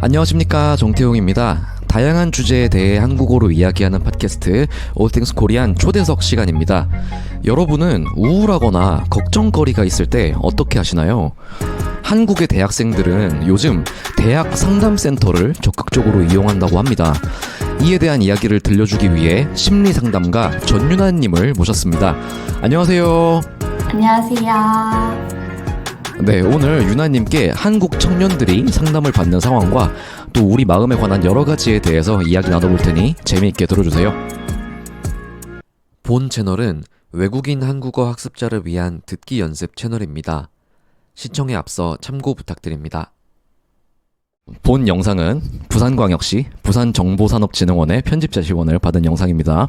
안녕하십니까, 정태용입니다. 다양한 주제에 대해 한국어로 이야기하는 팟캐스트 All Things Korean 초대석 시간입니다. 여러분은 우울하거나 걱정거리가 있을 때 어떻게 하시나요? 한국의 대학생들은 요즘 대학 상담센터를 적극적으로 이용한다고 합니다. 이에 대한 이야기를 들려주기 위해 심리상담가 전윤아님을 모셨습니다. 안녕하세요. 안녕하세요. 네, 오늘 윤아님께 한국 청년들이 상담을 받는 상황과 또 우리 마음에 관한 여러 가지에 대해서 이야기 나눠볼 테니 재미있게 들어주세요. 본 채널은 외국인 한국어 학습자를 위한 듣기 연습 채널입니다. 시청에 앞서 참고 부탁드립니다. 본 영상은 부산광역시 부산정보산업진흥원의 편집자 지원을 받은 영상입니다.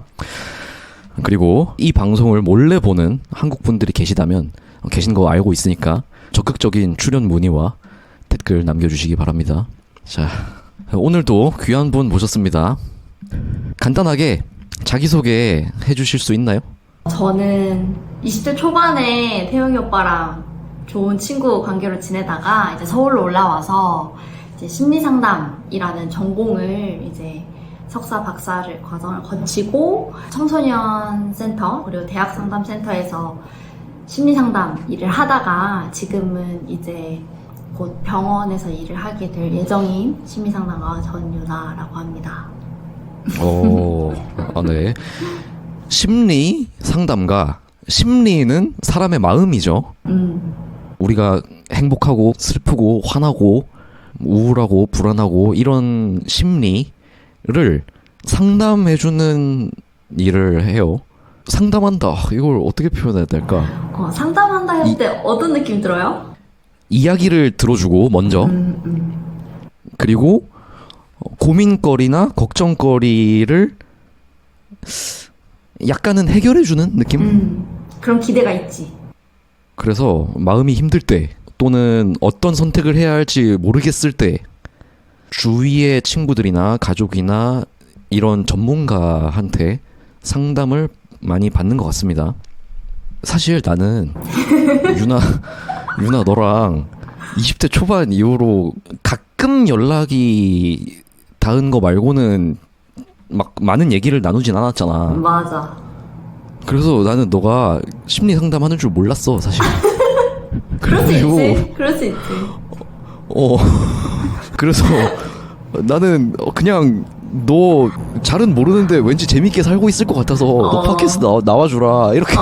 그리고 이 방송을 몰래 보는 한국분들이 계시다면 계신 거 알고 있으니까 적극적인 출연 문의와 댓글 남겨주시기 바랍니다. 자, 오늘도 귀한 분 모셨습니다. 간단하게 자기소개 해주실 수 있나요? 저는 20대 초반에 태용이 오빠랑 좋은 친구 관계로 지내다가 이제 서울로 올라와서 이제 심리상담이라는 전공을 이제 석사 박사를 과정을 거치고 청소년 센터 그리고 대학 상담센터에서 심리상담 일을 하다가 지금은 이제 곧 병원에서 일을 하게 될 예정인 심리상담가 전윤아라고 합니다. 네. 심리 상담가. 심리는 사람의 마음이죠. 우리가 행복하고 슬프고 화나고 우울하고 불안하고 이런 심리를 상담해주는 일을 해요. 상담한다. 이걸 어떻게 표현해야 될까? 상담한다 할 때 어떤 느낌 들어요? 이야기를 들어주고 먼저 그리고 고민거리나 걱정거리를 약간은 해결해주는 느낌? 그런 기대가 있지. 그래서 마음이 힘들 때 또는 어떤 선택을 해야 할지 모르겠을 때 주위의 친구들이나 가족이나 이런 전문가한테 상담을 많이 받는 것 같습니다. 사실 나는 유나 너랑 20대 초반 이후로 가끔 연락이 닿은 거 말고는 막 많은 얘기를 나누진 않았잖아. 맞아. 그래서 나는 너가 심리 상담하는 줄 몰랐어, 사실. 그럴 수 있지. 그럴 수 있지. 그래서 나는 그냥 너 잘은 모르는데 왠지 재밌게 살고 있을 것 같아서 너 팟캐스트 나와주라 이렇게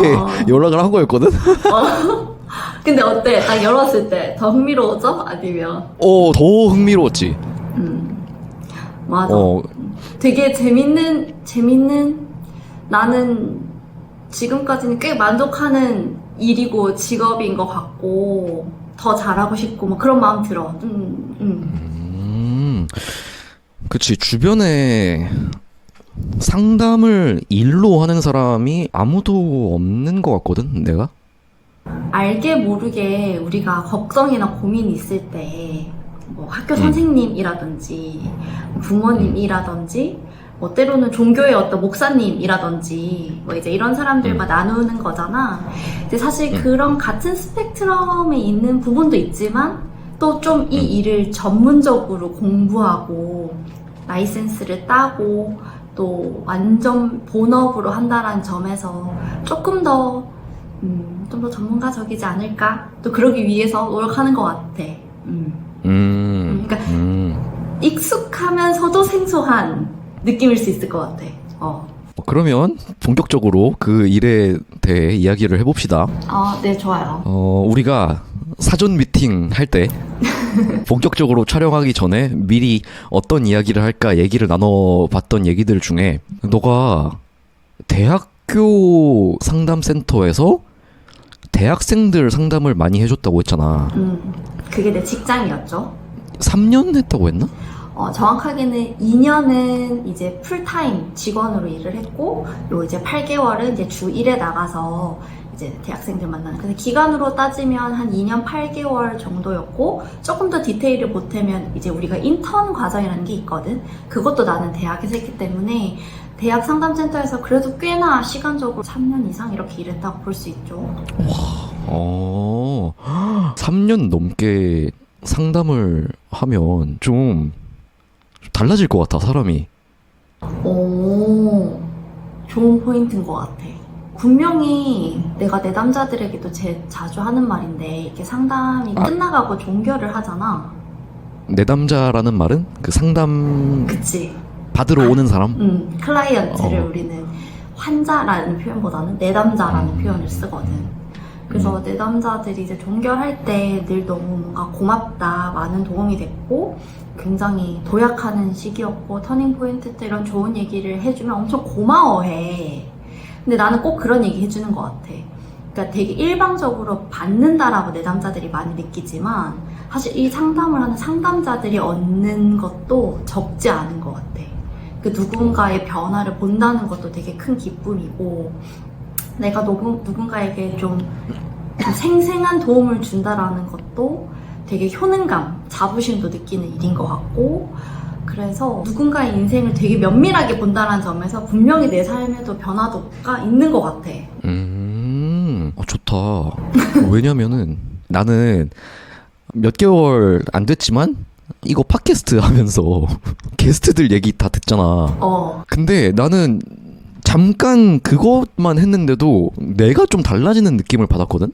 연락을 한 거였거든? 근데 어때? 딱 열었을 때 더 흥미로워져? 아니면? 더 흥미로웠지. 맞아. 되게 재밌는 나는 지금까지는 꽤 만족하는 일이고 직업인 것 같고 더 잘하고 싶고 뭐 그런 마음 들어. 그치. 주변에 상담을 일로 하는 사람이 아무도 없는 것 같거든, 내가? 알게 모르게 우리가 걱정이나 고민이 있을 때 뭐 학교 선생님이라든지 부모님이라든지 뭐 때로는 종교의 어떤 목사님이라든지 뭐 이제 이런 사람들과 나누는 거잖아. 근데 사실 그런 같은 스펙트럼에 있는 부분도 있지만 또 좀 이 일을 전문적으로 공부하고 라이센스를 따고 또 완전 본업으로 한다는 점에서 조금 더 좀 더 전문가적이지 않을까? 또 그러기 위해서 노력하는 것 같아. 그러니까 익숙하면서도 생소한 느낌일 수 있을 것 같아. 그러면 본격적으로 그 일에 대해 이야기를 해봅시다. 네, 좋아요. 우리가 사전 미팅 할 때 본격적으로 촬영하기 전에 미리 어떤 이야기를 할까 얘기를 나눠봤던 얘기들 중에 너가 대학교 상담센터에서 대학생들 상담을 많이 해줬다고 했잖아. 그게 내 직장이었죠. 3년 했다고 했나? 정확하게는 2년은 이제 풀타임 직원으로 일을 했고, 요 이제 8개월은 이제 주 1에 나가서 이제 대학생들 만나는. 근데 기간으로 따지면 한 2년 8개월 정도였고, 조금 더 디테일을 보태면 이제 우리가 인턴 과정이라는 게 있거든. 그것도 나는 대학에서 했기 때문에 대학 상담센터에서 그래도 꽤나 시간적으로 3년 이상 이렇게 일했다고 볼 수 있죠. 3년 넘게 상담을 하면 좀 달라질 것 같아, 사람이. 오, 좋은 포인트인 것 같아. 분명히 내가 내담자들에게도 제일 자주 하는 말인데, 이렇게 상담이 끝나가고 종결을 하잖아. 내담자라는 말은 그 상담 그치? 받으러 오는 사람? 클라이언트를 우리는 환자라는 표현보다는 내담자라는 표현을 쓰거든. 그래서 내담자들이 이제 종결할 때 늘 너무 뭔가 고맙다, 많은 도움이 됐고, 굉장히 도약하는 시기였고, 터닝포인트 때 이런 좋은 얘기를 해주면 엄청 고마워해. 근데 나는 꼭 그런 얘기 해주는 것 같아. 그러니까 되게 일방적으로 받는다라고 내담자들이 많이 느끼지만, 사실 이 상담을 하는 상담자들이 얻는 것도 적지 않은 것 같아. 그 누군가의 변화를 본다는 것도 되게 큰 기쁨이고, 내가 누군가에게 좀 생생한 도움을 준다라는 것도 되게 효능감, 자부심도 느끼는 일인 것 같고, 그래서 누군가의 인생을 되게 면밀하게 본다는 점에서 분명히 내 삶에도 변화도가 있는 것 같아. 좋다. 왜냐면은 나는 몇 개월 안 됐지만 이거 팟캐스트 하면서 게스트들 얘기 다 듣잖아. 근데 나는 잠깐 그것만 했는데도 내가 좀 달라지는 느낌을 받았거든?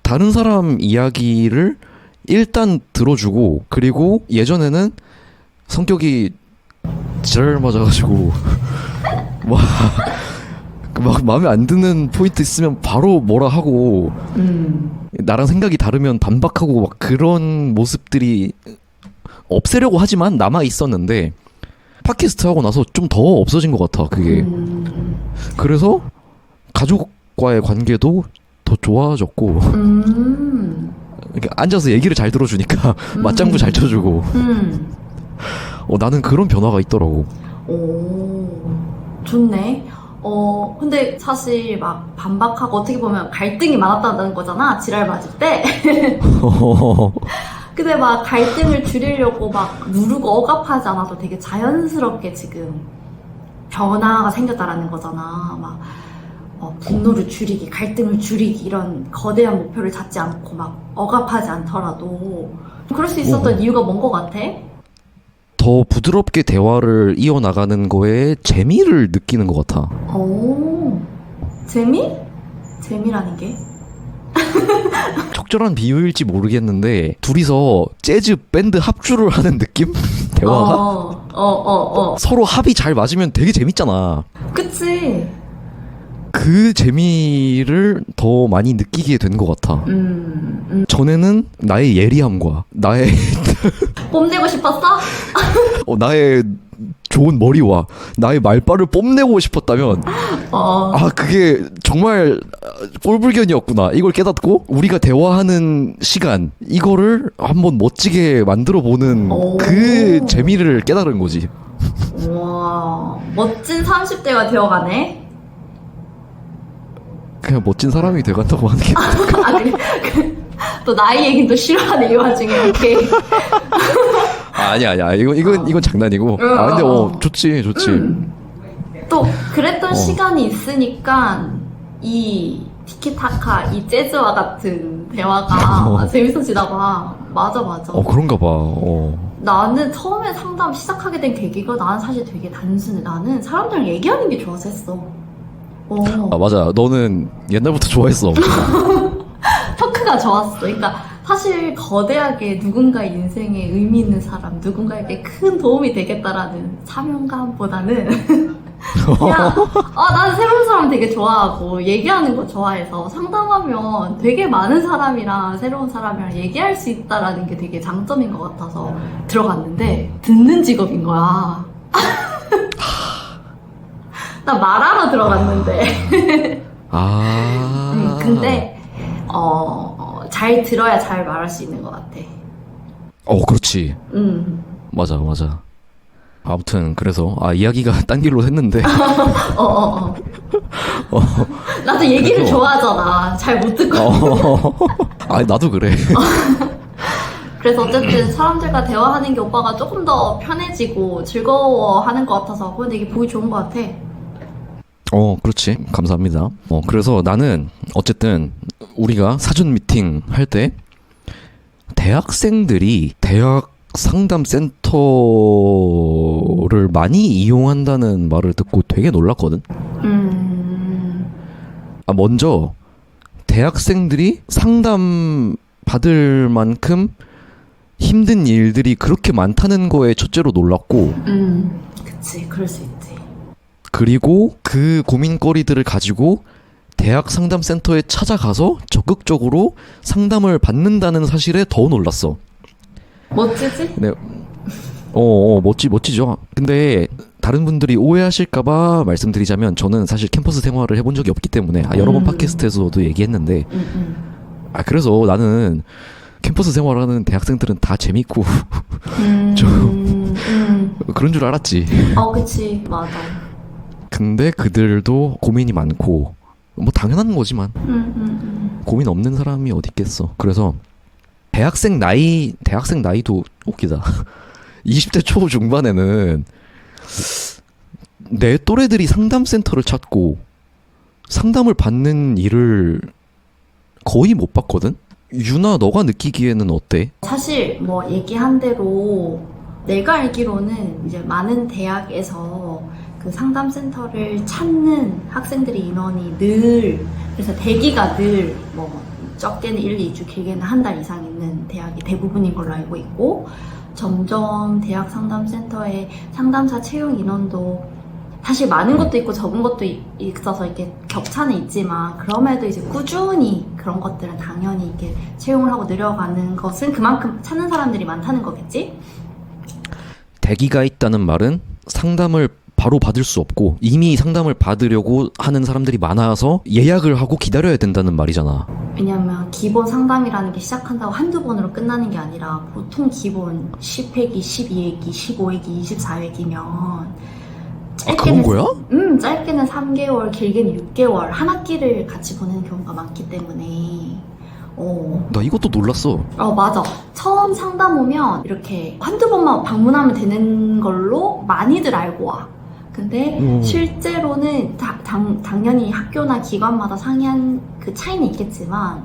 다른 사람 이야기를 일단 들어주고, 그리고 예전에는 성격이 지랄 맞아가지고 막 마음에 안 드는 포인트 있으면 바로 뭐라 하고, 나랑 생각이 다르면 반박하고 막 그런 모습들이 없애려고 하지만 남아 있었는데, 팟캐스트 하고 나서 좀 더 없어진 것 같아, 그게. 그래서 가족과의 관계도 더 좋아졌고, 이렇게 앉아서 얘기를 잘 들어주니까 맞장구 잘 쳐주고, 나는 그런 변화가 있더라고. 오, 좋네. 근데 사실 막 반박하고 어떻게 보면 갈등이 많았다는 거잖아, 지랄 맞을 때. 근데 막 갈등을 줄이려고 막 누르고 억압하지 않아도 되게 자연스럽게 지금 변화가 생겼다라는 거잖아. 막 분노를 줄이기, 갈등을 줄이기, 이런 거대한 목표를 잡지 않고 막 억압하지 않더라도 그럴 수 있었던 이유가 뭔 것 같아? 더 부드럽게 대화를 이어나가는 거에 재미를 느끼는 것 같아. 오, 재미? 재미라는 게? 적절한 비유일지 모르겠는데 둘이서 재즈 밴드 합주를 하는 느낌? 대화가? 서로 합이 잘 맞으면 되게 재밌잖아. 그치. 그 재미를 더 많이 느끼게 된 것 같아. 전에는 나의 예리함과 나의 뽐내고 싶었어? 나의 좋은 머리와 나의 말빨을 뽐내고 싶었다면, 그게 정말 꼴불견이었구나, 이걸 깨닫고 우리가 대화하는 시간, 이거를 한번 멋지게 만들어보는 그 재미를 깨달은 거지. 와, 멋진 30대가 되어가네. 그냥 멋진 사람이 돼간다고 하는 게 그래. 또 나이 얘기는 또 싫어하네, 이 와중에. 오케이. 아니야 이건 장난이고. 근데 좋지. 또 그랬던 시간이 있으니까 이 티키타카, 이 재즈와 같은 대화가 재밌어지나 봐. 맞아. 그런가 봐. 나는 처음에 상담 시작하게 된 계기가, 나는 사실 되게 단순해. 나는 사람들이랑 얘기하는 게 좋아서 했어. 맞아. 너는 옛날부터 좋아했어. 토크가 좋았어. 그러니까 사실 거대하게 누군가의 인생에 의미 있는 사람, 누군가에게 큰 도움이 되겠다라는 사명감보다는 그냥 나는 새로운 사람 되게 좋아하고 얘기하는 거 좋아해서 상담하면 되게 많은 사람이랑, 새로운 사람이랑 얘기할 수 있다라는 게 되게 장점인 것 같아서 들어갔는데, 듣는 직업인 거야. 나 말하러 들어갔는데. 근데 잘 들어야 잘 말할 수 있는 것 같아. 그렇지. 맞아. 아무튼 그래서 이야기가 딴 길로 했는데. 나도 얘기를 좋아하잖아. 잘 못 듣고. 나도 그래. 그래서 어쨌든 사람들과 대화하는 게 오빠가 조금 더 편해지고 즐거워하는 것 같아서, 그건 되게 보기 좋은 것 같아. 그렇지. 감사합니다. 그래서 나는 어쨌든 우리가 사전 미팅 할 때 대학생들이 대학 상담 센터를 많이 이용한다는 말을 듣고 되게 놀랐거든. 먼저 대학생들이 상담 받을 만큼 힘든 일들이 그렇게 많다는 거에 첫째로 놀랐고, 그치, 그럴 수 있지. 그리고 그 고민거리들을 가지고 대학 상담센터에 찾아가서 적극적으로 상담을 받는다는 사실에 더 놀랐어. 멋지지? 네. 멋지죠. 근데 다른 분들이 오해하실까봐 말씀드리자면, 저는 사실 캠퍼스 생활을 해본 적이 없기 때문에, 여러 번 팟캐스트에서도 얘기했는데, 그래서 나는 캠퍼스 생활하는 대학생들은 다 재밌고 좀 그런 줄 알았지. 그치, 맞아. 근데 그들도 고민이 많고, 뭐 당연한 거지만 고민 없는 사람이 어디 있겠어. 그래서 대학생 나이도 웃기다. 20대 초중반에는 내 또래들이 상담센터를 찾고 상담을 받는 일을 거의 못 봤거든? 유나, 너가 느끼기에는 어때? 사실 뭐 얘기한 대로 내가 알기로는 이제 많은 대학에서 그 상담센터를 찾는 학생들의 인원이 늘, 그래서 대기가 늘 뭐 적게는 1, 2주, 길게는 한 달 이상 있는 대학이 대부분인 걸로 알고 있고, 점점 대학 상담센터의 상담사 채용 인원도 사실 많은 것도 있고 적은 것도 있어서 이렇게 격차는 있지만, 그럼에도 이제 꾸준히 그런 것들은 당연히 이렇게 채용을 하고 늘어가는 것은 그만큼 찾는 사람들이 많다는 거겠지? 대기가 있다는 말은 상담을 바로 받을 수 없고 이미 상담을 받으려고 하는 사람들이 많아서 예약을 하고 기다려야 된다는 말이잖아. 왜냐면 기본 상담이라는 게 시작한다고 한두 번으로 끝나는 게 아니라 보통 기본 10회기, 12회기, 15회기, 24회기면 그런 거야? 짧게는 3개월, 길게는 6개월, 한 학기를 같이 보내는 경우가 많기 때문에. 나 이것도 놀랐어. 맞아. 처음 상담 오면 이렇게 한두 번만 방문하면 되는 걸로 많이들 알고 와. 근데 실제로는 당연히 학교나 기관마다 상이한 그 차이는 있겠지만,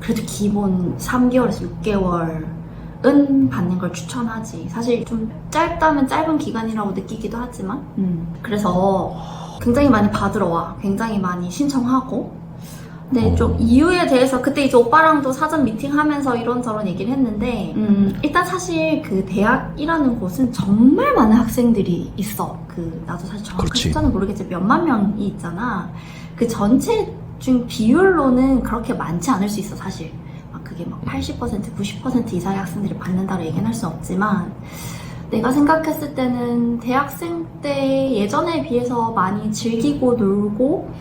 그래도 기본 3개월에서 6개월은 받는 걸 추천하지. 사실 좀 짧다면 짧은 기간이라고 느끼기도 하지만, 그래서 굉장히 많이 받으러 와. 굉장히 많이 신청하고. 네, 좀 이유에 대해서 그때 이제 오빠랑도 사전 미팅하면서 이런저런 얘기를 했는데, 일단 사실 그 대학이라는 곳은 정말 많은 학생들이 있어. 나도 사실 정확한 숫자는 모르겠지만 몇만 명이 있잖아. 그 전체 중 비율로는 그렇게 많지 않을 수 있어, 사실. 그게 막 80%, 90% 이상의 학생들이 받는다고 얘기는 할 수 없지만, 내가 생각했을 때는 대학생 때 예전에 비해서 많이 즐기고 놀고,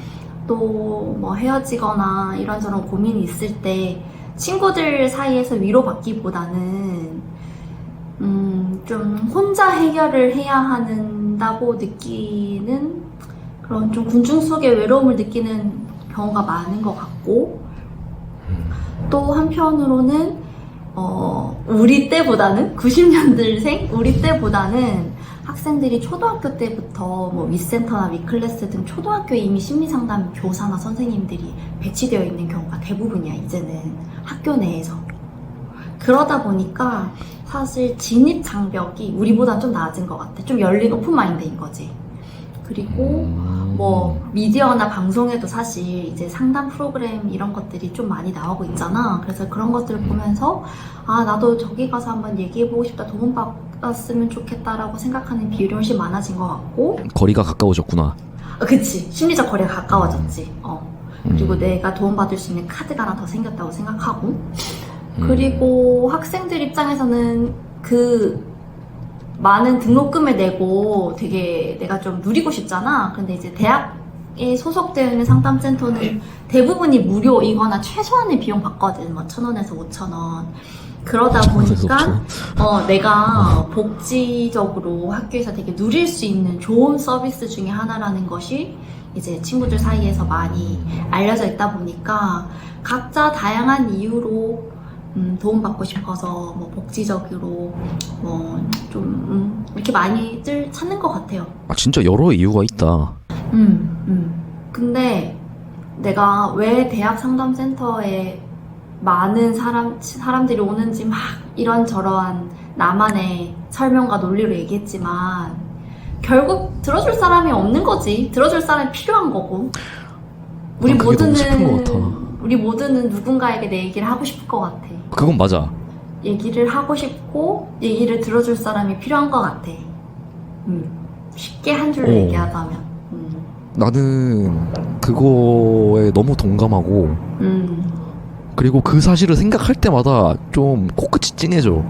또 뭐 헤어지거나 이런저런 고민이 있을 때 친구들 사이에서 위로받기보다는 좀 혼자 해결을 해야 한다고 느끼는 그런 좀 군중 속의 외로움을 느끼는 경우가 많은 것 같고, 또 한편으로는 우리 때보다는 90년대생 우리 때보다는 학생들이 초등학교 때부터 뭐 위센터나 위클래스 등 초등학교에 이미 심리상담 교사나 선생님들이 배치되어 있는 경우가 대부분이야, 이제는 학교 내에서. 그러다 보니까 사실 진입 장벽이 우리보다는 좀 낮은 것 같아. 좀 열린 오픈마인드인 거지. 그리고 뭐 미디어나 방송에도 사실 이제 상담 프로그램 이런 것들이 좀 많이 나오고 있잖아. 그래서 그런 것들을 보면서 나도 저기 가서 한번 얘기해보고 싶다, 도움 받았으면 좋겠다라고 생각하는 비율이 훨씬 많아진 것 같고. 거리가 가까워졌구나. 그치, 심리적 거리가 가까워졌지. 그리고 내가 도움받을 수 있는 카드가 하나 더 생겼다고 생각하고. 그리고 학생들 입장에서는 그 많은 등록금을 내고 되게 내가 좀 누리고 싶잖아. 근데 이제 대학에 소속되어 있는 상담센터는 대부분이 무료이거나 최소한의 비용 받거든. 뭐 1,000원에서 5,000원. 그러다 보니까 내가 복지적으로 학교에서 되게 누릴 수 있는 좋은 서비스 중에 하나라는 것이 이제 친구들 사이에서 많이 알려져 있다 보니까 각자 다양한 이유로 도움받고 싶어서 뭐 복지적으로 뭐 좀 이렇게 많이들 찾는 것 같아요. 진짜 여러 이유가 있다. 근데 내가 왜 대학 상담센터에 많은 사람들이 오는지 막 이런저런 나만의 설명과 논리로 얘기했지만 결국 들어줄 사람이 없는 거지. 들어줄 사람이 필요한 거고. 우리 난 그게 너무 슬픈 것 같아. 우리 모두는 누군가에게 내 얘기를 하고 싶을 것 같아. 그건 맞아. 얘기를 하고 싶고 얘기를 들어줄 사람이 필요한 것 같아. 쉽게 한 줄로 얘기하자면. 나는 그거에 너무 동감하고 그리고 그 사실을 생각할 때마다 좀 코끝이 찡해져.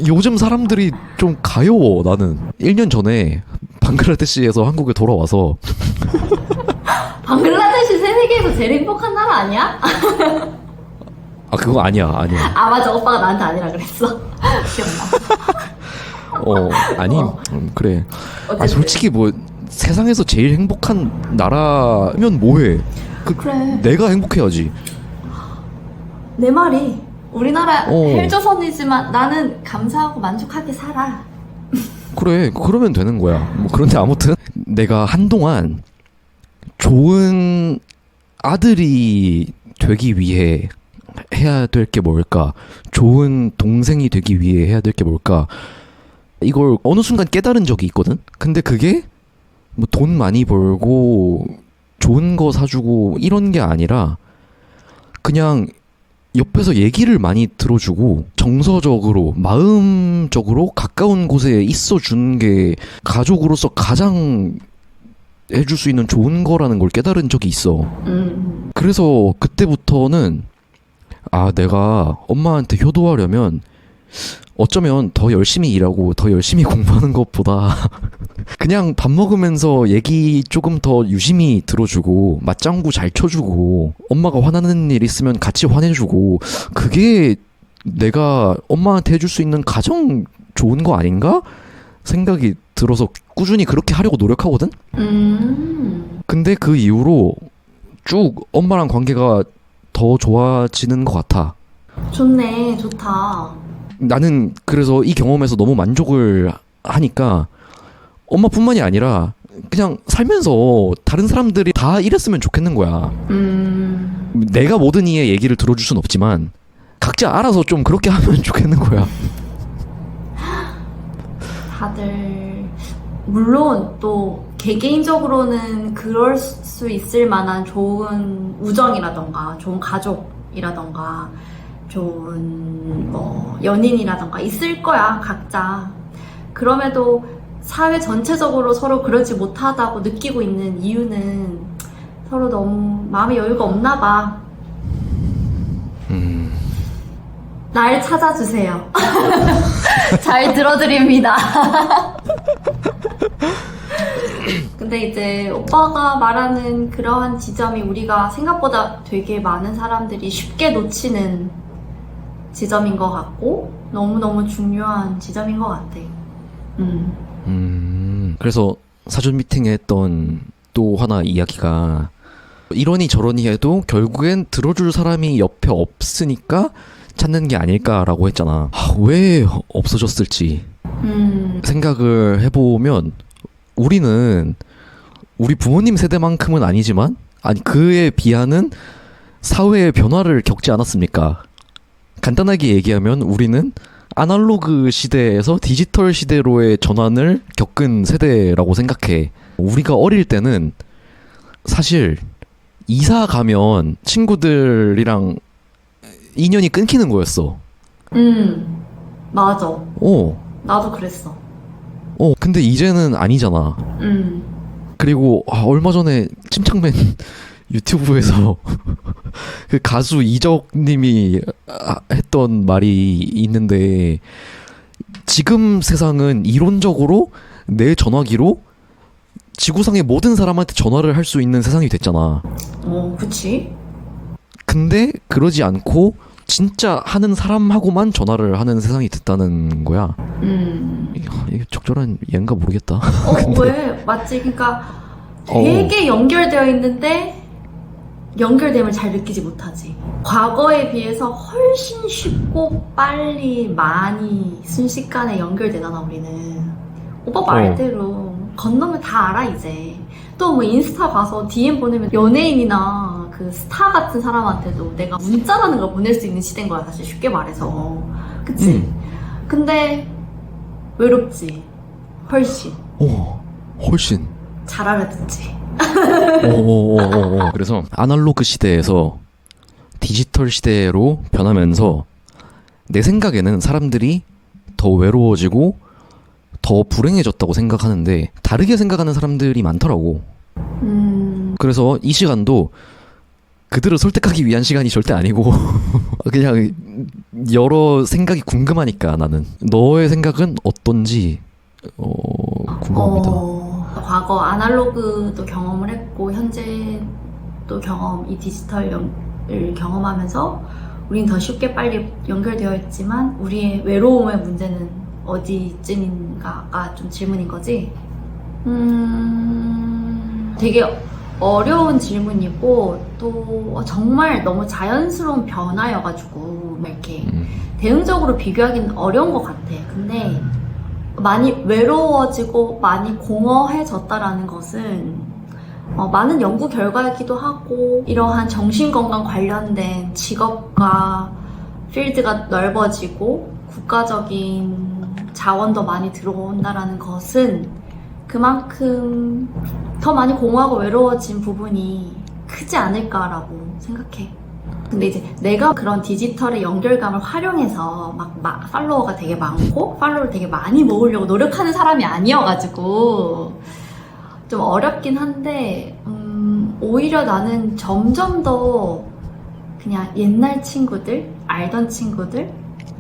요즘 사람들이 좀 가여워. 나는 1년 전에 방글라데시에서 한국에 돌아와서 방글라데시 세계에서 제일 행복한 나라 아니야? 아 그거 아니야. 아 맞아, 오빠가 나한테 아니라 그랬어. 기억나. 아니 그래. 어쨌든. 아 솔직히 뭐 세상에서 제일 행복한 나라면 뭐해. 그래. 내가 행복해야지. 내 말이 우리나라 어. 헬조선이지만 나는 감사하고 만족하게 살아. 그래 그러면 되는 거야. 뭐 그런데 아무튼 내가 한동안 좋은 아들이 되기 위해 해야 될 게 뭘까, 좋은 동생이 되기 위해 해야 될 게 뭘까, 이걸 어느 순간 깨달은 적이 있거든. 근데 그게 뭐 돈 많이 벌고 좋은 거 사주고 이런 게 아니라 그냥 옆에서 얘기를 많이 들어주고 정서적으로 마음적으로 가까운 곳에 있어주는 게 가족으로서 가장 해줄 수 있는 좋은 거라는 걸 깨달은 적이 있어. 그래서 그때부터는 아 내가 엄마한테 효도하려면 어쩌면 더 열심히 일하고 더 열심히 공부하는 것보다 그냥 밥 먹으면서 얘기 조금 더 유심히 들어주고 맞장구 잘 쳐주고 엄마가 화나는 일 있으면 같이 화내주고 그게 내가 엄마한테 해줄 수 있는 가장 좋은 거 아닌가 생각이 들어서 꾸준히 그렇게 하려고 노력하거든. 근데 그 이후로 쭉 엄마랑 관계가 더 좋아지는 것 같아. 좋네, 좋다. 나는 그래서 이 경험에서 너무 만족을 하니까 엄마뿐만이 아니라 그냥 살면서 다른 사람들이 다 이랬으면 좋겠는 거야. 내가 모든 이의 얘기를 들어줄 순 없지만 각자 알아서 좀 그렇게 하면 좋겠는 거야. 다들 물론 또 개개인적으로는 그럴 수 있을 만한 좋은 우정이라던가 좋은 가족이라던가 좋은 뭐 연인이라던가 있을 거야, 각자. 그럼에도 사회 전체적으로 서로 그러지 못하다고 느끼고 있는 이유는 서로 너무 마음의 여유가 없나 봐. 날 찾아주세요. 잘 들어드립니다. 근데 이제 오빠가 말하는 그러한 지점이 우리가 생각보다 되게 많은 사람들이 쉽게 놓치는 지점인 것 같고 너무너무 중요한 지점인 것 같아. 그래서 사전 미팅에 했던 또 하나 이야기가 이러니 저러니 해도 결국엔 들어줄 사람이 옆에 없으니까 찾는 게 아닐까라고 했잖아. 왜 없어졌을지 생각을 해보면 우리는 우리 부모님 세대만큼은 아니지만 아니 그에 비하는 사회의 변화를 겪지 않았습니까? 간단하게 얘기하면 우리는 아날로그 시대에서 디지털 시대로의 전환을 겪은 세대라고 생각해. 우리가 어릴 때는 사실 이사 가면 친구들이랑 인연이 끊기는 거였어. 맞아. 나도 그랬어. 근데 이제는 아니잖아. 그리고 얼마 전에 침착맨 유튜브에서 그 가수 이적님이 했던 말이 있는데 지금 세상은 이론적으로 내 전화기로 지구상의 모든 사람한테 전화를 할 수 있는 세상이 됐잖아. 그치? 근데 그러지 않고 진짜 하는 사람하고만 전화를 하는 세상이 됐다는 거야. 이게 적절한 얘인가 모르겠다. 왜? 맞지? 그러니까 되게 연결되어 있는데 연결됨을 잘 느끼지 못하지. 과거에 비해서 훨씬 쉽고 빨리 많이 순식간에 연결되잖아 우리는. 오빠 말대로 건너면 다 알아 이제. 또 뭐 인스타 가서 DM 보내면 연예인이나 그 스타 같은 사람한테도 내가 문자라는 걸 보낼 수 있는 시대인 거야, 사실 쉽게 말해서. 그치? 근데 외롭지. 훨씬. 훨씬. 잘 알아듣지. 그래서 아날로그 시대에서 디지털 시대로 변하면서 내 생각에는 사람들이 더 외로워지고 더 불행해졌다고 생각하는데 다르게 생각하는 사람들이 많더라고. 그래서 이 시간도 그들을 설득하기 위한 시간이 절대 아니고 그냥 여러 생각이 궁금하니까 나는 너의 생각은 어떤지 궁금합니다. 과거 아날로그도 경험을 했고 현재 또 이 디지털을 경험하면서 우린 더 쉽게 빨리 연결되어 있지만 우리의 외로움의 문제는 어디쯤인가가 좀 질문인 거지. 되게 어려운 질문이고 또 정말 너무 자연스러운 변화여가지고 이렇게 대응적으로 비교하기는 어려운 것 같아. 근데 많이 외로워지고 많이 공허해졌다라는 것은 많은 연구 결과이기도 하고 이러한 정신건강 관련된 직업과 필드가 넓어지고 국가적인 자원도 많이 들어온다라는 것은 그만큼 더 많이 공허하고 외로워진 부분이 크지 않을까라고 생각해. 근데 이제 내가 그런 디지털의 연결감을 활용해서 막 팔로워가 되게 많고 팔로워를 되게 많이 모으려고 노력하는 사람이 아니어가지고 좀 어렵긴 한데 오히려 나는 점점 더 그냥 옛날 친구들, 알던 친구들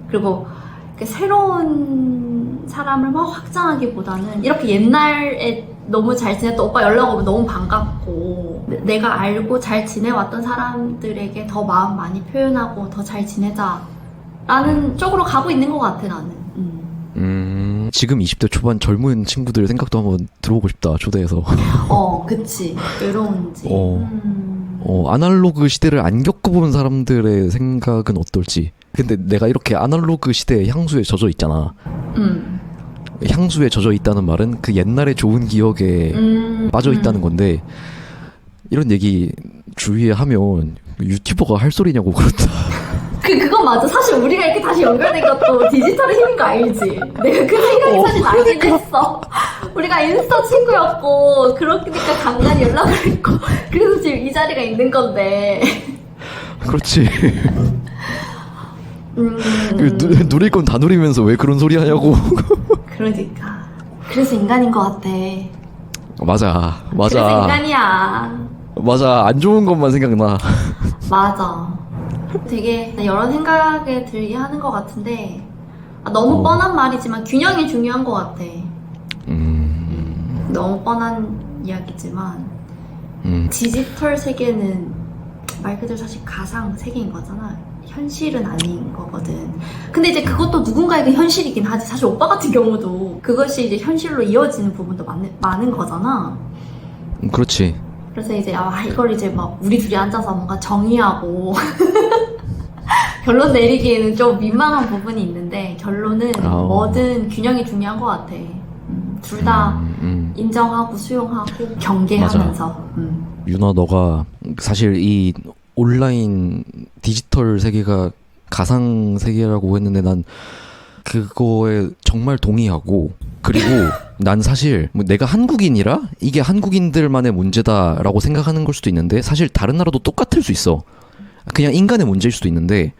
그리고 새로운 사람을 막 확장하기보다는 이렇게 옛날에 너무 잘 지냈던 오빠 연락 오면 너무 반갑고 내가 알고 잘 지내왔던 사람들에게 더 마음 많이 표현하고 더 잘 지내자 라는 쪽으로 가고 있는 것 같아 나는. 지금 20대 초반 젊은 친구들 생각도 한번 들어보고 싶다 초대해서. 그치. 외로운지. 아날로그 시대를 안 겪어본 사람들의 생각은 어떨지. 근데 내가 이렇게 아날로그 시대의 향수에 젖어 있잖아. 향수에 젖어 있다는 말은 그 옛날의 좋은 기억에 빠져 있다는 건데 이런 얘기 주위에 하면 유튜버가 할 소리냐고 그렇다. 그건 맞아. 사실 우리가 이렇게 다시 연결된 것도 디지털의 힘인 거 알지? 내가 그 생각이 사실 나긴 했어. 우리가 인스타 친구였고 그러니까 간간히 연락을 했고 그래서 지금 이 자리가 있는 건데. 그렇지. 누릴 건 다 누리면서 왜 그런 소리 하냐고. 그러니까. 그래서 인간인 것 같아. 맞아. 그래서 인간이야. 맞아. 안 좋은 것만 생각나. 맞아. 되게 여러 생각에 들게 하는 것 같은데 너무 뻔한 말이지만 균형이 중요한 것 같아. 너무 뻔한 이야기지만 디지털 세계는 말 그대로 사실 가상 세계인 거잖아. 현실은 아닌 거거든. 근데 이제 그것도 누군가에게 현실이긴 하지. 사실 오빠 같은 경우도 그것이 이제 현실로 이어지는 부분도 많은 거잖아. 그렇지. 그래서 이제 이걸 이제 막 우리 둘이 앉아서 뭔가 정의하고 결론 내리기에는 좀 민망한 부분이 있는데 결론은 뭐든 균형이 중요한 것 같아. 둘 다 인정하고 수용하고 경계하면서. 유나 너가 사실 이 온라인 디지털 세계가 가상 세계라고 했는데 난 그거에 정말 동의하고 그리고 난 사실 내가 한국인이라 이게 한국인들만의 문제다라고 생각하는 걸 수도 있는데 사실 다른 나라도 똑같을 수 있어. 그냥 인간의 문제일 수도 있는데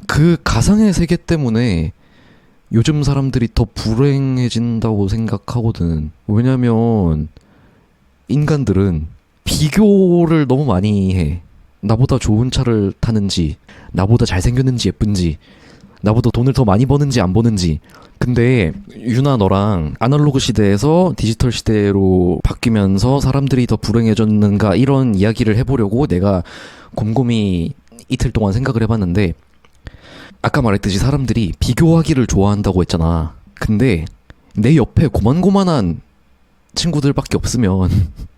그 가상의 세계 때문에 요즘 사람들이 더 불행해진다고 생각하거든. 왜냐면 인간들은 비교를 너무 많이 해. 나보다 좋은 차를 타는지, 나보다 잘생겼는지 예쁜지, 나보다 돈을 더 많이 버는지 안 버는지. 근데 유나 너랑 아날로그 시대에서 디지털 시대로 바뀌면서 사람들이 더 불행해졌는가 이런 이야기를 해보려고 내가 곰곰이 이틀 동안 생각을 해봤는데 아까 말했듯이 사람들이 비교하기를 좋아한다고 했잖아. 근데 내 옆에 고만고만한 친구들밖에 없으면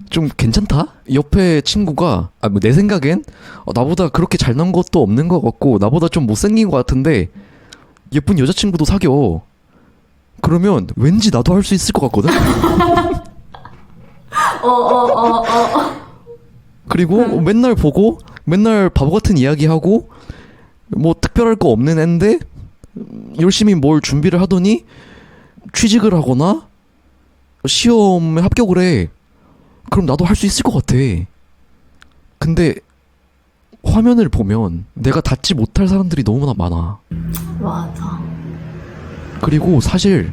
좀 괜찮다? 옆에 친구가 뭐 내 생각엔 나보다 그렇게 잘난 것도 없는 것 같고 나보다 좀 못생긴 것 같은데 예쁜 여자친구도 사겨. 그러면 왠지 나도 할 수 있을 것 같거든? 그리고 맨날 보고 맨날 바보 같은 이야기하고 뭐 특별할 거 없는 앤데 열심히 뭘 준비를 하더니 취직을 하거나 시험에 합격을 해. 그럼 나도 할 수 있을 것 같아. 근데 화면을 보면 내가 닿지 못할 사람들이 너무나 많아. 맞아. 그리고 사실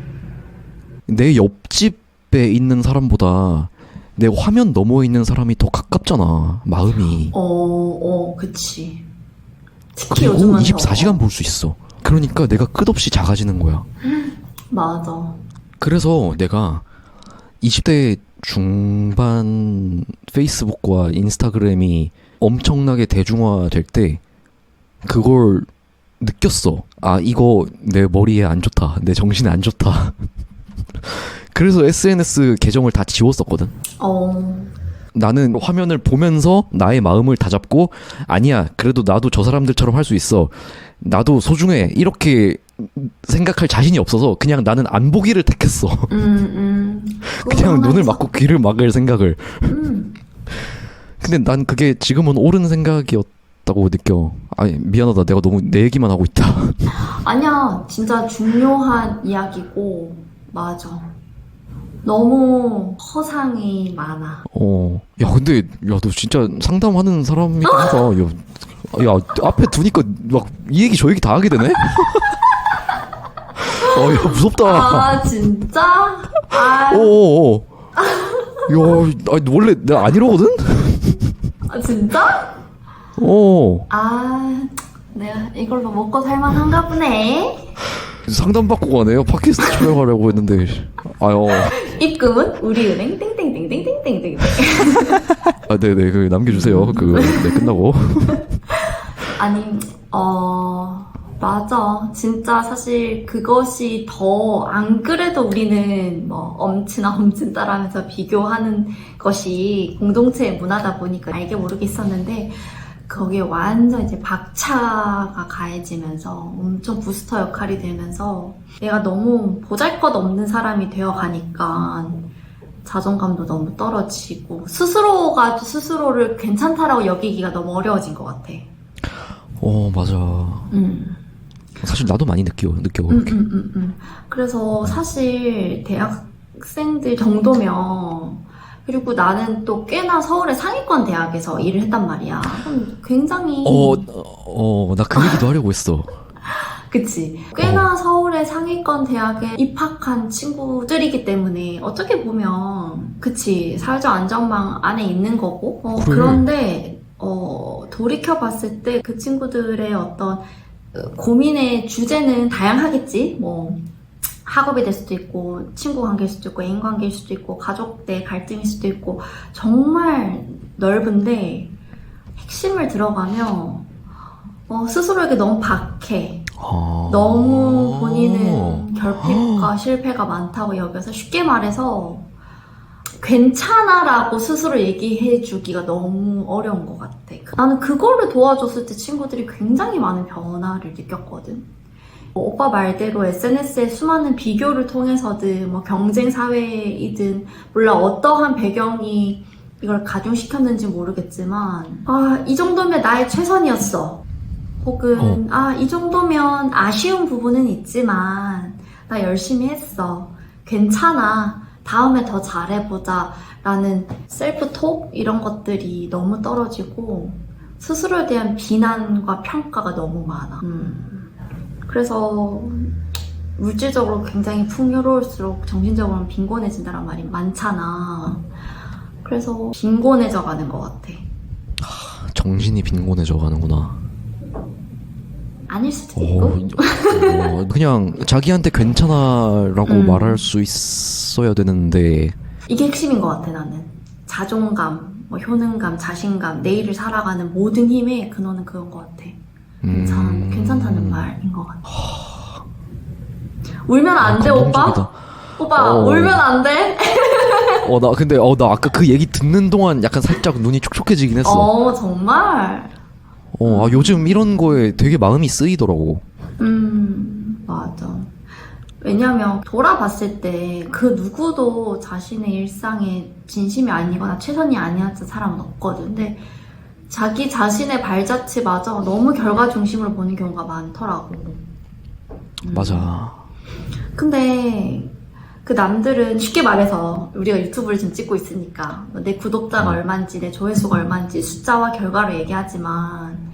내 옆집에 있는 사람보다 내 화면 너머에 있는 사람이 더 가깝잖아, 마음이. 그치. 특히 그리고 요즘은 24시간 볼 수 있어. 그러니까 내가 끝없이 작아지는 거야. 맞아. 그래서 내가 20대 중반 페이스북과 인스타그램이 엄청나게 대중화될 때 그걸 느꼈어. 아, 이거 내 머리에 안 좋다. 내 정신에 안 좋다. 그래서 SNS 계정을 다 지웠었거든. 나는 화면을 보면서 나의 마음을 다잡고, 아니야, 그래도 나도 저 사람들처럼 할 수 있어. 나도 소중해. 이렇게 생각할 자신이 없어서 그냥 나는 안 보기를 택했어. 그냥 눈을 막고 귀를 막을 생각을. 근데 난 그게 지금은 옳은 생각이었다고 느껴. 아니, 미안하다. 내가 너무 내 얘기만 하고 있다. 아니야, 진짜 중요한 이야기고, 맞아. 너무 허상이 많아. 야, 근데, 야, 너 진짜 상담하는 사람이니까, 야, 앞에 두니까 막 이 얘기 저 얘기 다 하게 되네? 야, 무섭다. 아, 진짜? 아, 야, 아니, 원래 내가 안 이러거든? 아, 진짜? 아, 내가 이걸로 먹고 살만한가 보네. 상담받고 가네요. 팟캐스트 촬영하려고 했는데. 아유. 입금은 우리은행 땡땡땡땡땡땡땡땡. 아, 네네. 그 남겨주세요. 네, 끝나고. 아니, 맞아. 진짜 사실 그것이 더 안 그래도 우리는 뭐 엄친아 엄친 따라하면서 비교하는 것이 공동체의 문화다 보니까 알게 모르게 있었는데, 거기에 완전 이제 박차가 가해지면서 엄청 부스터 역할이 되면서 내가 너무 보잘것없는 사람이 되어 가니까 자존감도 너무 떨어지고 스스로가 스스로를 괜찮다라고 여기기가 너무 어려워진 것 같아. 맞아. 사실 나도 많이 느껴 그렇게. 그래서 사실 대학생들 정도면, 그리고 나는 또 꽤나 서울의 상위권 대학에서 일을 했단 말이야. 그럼 굉장히 나 그 얘기도 하려고 했어. 그치. 꽤나 서울의 상위권 대학에 입학한 친구들이기 때문에 어떻게 보면 그치, 사회적 안전망 안에 있는 거고. 그래. 그런데 돌이켜봤을 때 그 친구들의 어떤 고민의 주제는 다양하겠지. 뭐 학업이 될 수도 있고, 친구 관계일 수도 있고, 애인 관계일 수도 있고, 가족 내 갈등일 수도 있고, 정말 넓은데 핵심을 들어가면 스스로에게 너무 박해. 너무 본인은 결핍과 실패가 많다고 여겨서, 쉽게 말해서 괜찮아 라고 스스로 얘기해 주기가 너무 어려운 것 같아. 나는 그거를 도와줬을 때 친구들이 굉장히 많은 변화를 느꼈거든. 오빠 말대로 SNS의 수많은 비교를 통해서든 뭐 경쟁 사회이든 몰라 어떠한 배경이 이걸 가중시켰는지 모르겠지만, 이 정도면 나의 최선이었어. 혹은 이 정도면 아쉬운 부분은 있지만 나 열심히 했어. 괜찮아. 다음에 더 잘해보자. 라는 셀프톡? 이런 것들이 너무 떨어지고 스스로에 대한 비난과 평가가 너무 많아. 그래서 물질적으로 굉장히 풍요로울수록 정신적으로는 빈곤해진다는 말이 많잖아. 그래서 빈곤해져 가는 것 같아. 정신이 빈곤해져 가는구나. 아닐 수도 있고. 그냥 자기한테 괜찮아라고 말할 수 있어야 되는데. 이게 핵심인 것 같아, 나는. 자존감, 뭐 효능감, 자신감, 내일을 살아가는 모든 힘의 근원은 그런 것 같아. 괜찮다는 말인 것 같아. 울면 안 돼, 오빠? 오빠, 울면 안 돼? 나 아까 그 얘기 듣는 동안 약간 살짝 눈이 촉촉해지긴 했어. 정말? 요즘 이런 거에 되게 마음이 쓰이더라고. 맞아. 왜냐면 돌아봤을 때 그 누구도 자신의 일상에 진심이 아니거나 최선이 아니었던 사람은 없거든. 근데 자기 자신의 발자취마저 너무 결과 중심으로 보는 경우가 많더라고. 맞아. 근데 그 남들은 쉽게 말해서 우리가 유튜브를 지금 찍고 있으니까 내 구독자가 얼마인지 내 조회수가 얼마인지 숫자와 결과로 얘기하지만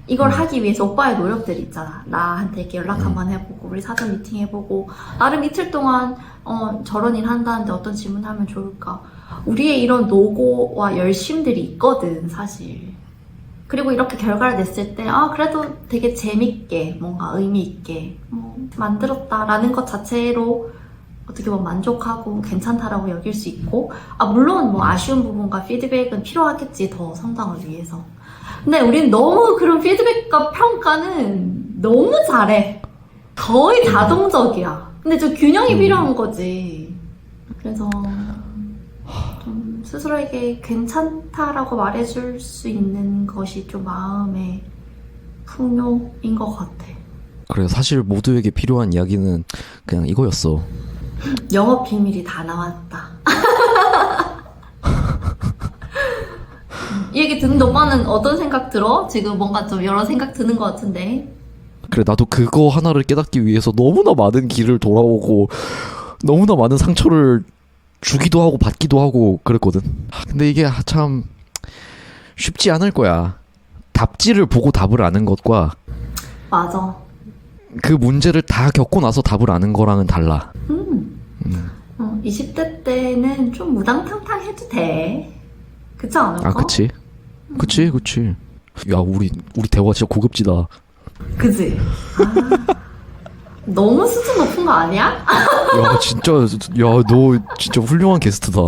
이걸 하기 위해서 오빠의 노력들이 있잖아. 나한테 이렇게 연락 한번 해보고 우리 사전 미팅 해보고 나름 이틀 동안 저런 일 한다는데 어떤 질문하면 좋을까. 우리의 이런 노고와 열심들이 있거든 사실. 그리고 이렇게 결과를 냈을 때 그래도 되게 재밌게 뭔가 의미 있게 만들었다라는 것 자체로 어떻게 보면 만족하고 괜찮다라고 여길 수 있고 물론 뭐 아쉬운 부분과 피드백은 필요하겠지 더 성장을 위해서. 근데 우린 너무 그런 피드백과 평가는 너무 잘해. 거의 자동적이야. 근데 좀 균형이 필요한 거지. 그래서 좀 스스로에게 괜찮다라고 말해줄 수 있는 것이 좀 마음의 풍요인 것 같아. 그래, 사실 모두에게 필요한 이야기는 그냥 이거였어. 영업 비밀이 다 나왔다. 이 얘기 듣는데 오빠는 어떤 생각 들어? 지금 뭔가 좀 여러 생각 드는 것 같은데. 그래, 나도 그거 하나를 깨닫기 위해서 너무나 많은 길을 돌아오고 너무나 많은 상처를 주기도 하고 받기도 하고 그랬거든. 근데 이게 참 쉽지 않을 거야. 답지를 보고 답을 아는 것과 맞아. 그 문제를 다 겪고 나서 답을 아는 거랑은 달라. 20대 때는 좀 무당탕탕 해도 돼. 그렇지 않을까? 그치. 그치. 야, 우리 대화 진짜 고급지다. 그지? 너무 수준 높은 거 아니야? 야, 진짜, 너 진짜 훌륭한 게스트다.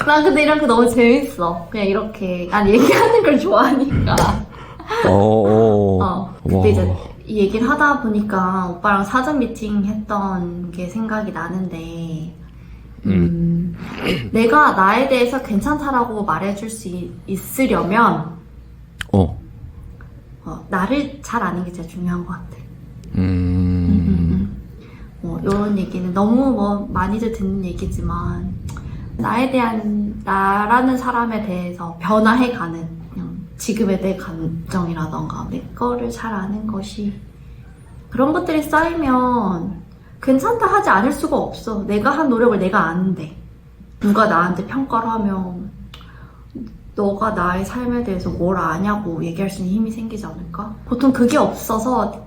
나 근데 이런 거 너무 재밌어. 그냥 이렇게 난 얘기하는 걸 좋아하니까. 근데 이제 이 얘기를 하다 보니까 오빠랑 사전 미팅 했던 게 생각이 나는데 내가 나에 대해서 괜찮다라고 말해줄 수 있으려면 나를 잘 아는 게 제일 중요한 것 같아. 이런 얘기는 너무 많이들 듣는 얘기지만 나에 대한 나라는 사람에 대해서 변화해가는 지금의 내 감정이라던가 내 거를 잘 아는 것이 그런 것들이 쌓이면 괜찮다 하지 않을 수가 없어. 내가 한 노력을 내가 아는데 누가 나한테 평가를 하면 너가 나의 삶에 대해서 뭘 아냐고 얘기할 수 있는 힘이 생기지 않을까? 보통 그게 없어서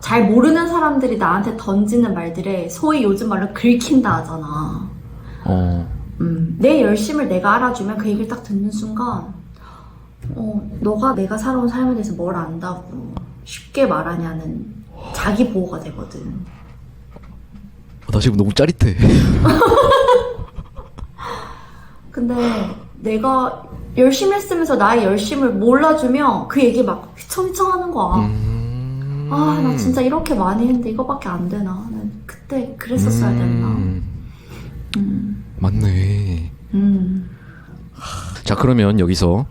잘 모르는 사람들이 나한테 던지는 말들에 소위 요즘 말로 긁힌다 하잖아. 내 열심을 내가 알아주면 그 얘기를 딱 듣는 순간 너가 내가 살아온 삶에 대해서 뭘 안다고 쉽게 말하냐는 자기 보호가 되거든. 나 지금 너무 짜릿해. 근데 내가 열심히 했으면서 나의 열심을 몰라주면 그 얘기 막 휘청휘청 하는 거야. 나 진짜 이렇게 많이 했는데 이거밖에 안 되나? 난 그때 그랬었어야 됐나? 맞네. 자, 그러면 여기서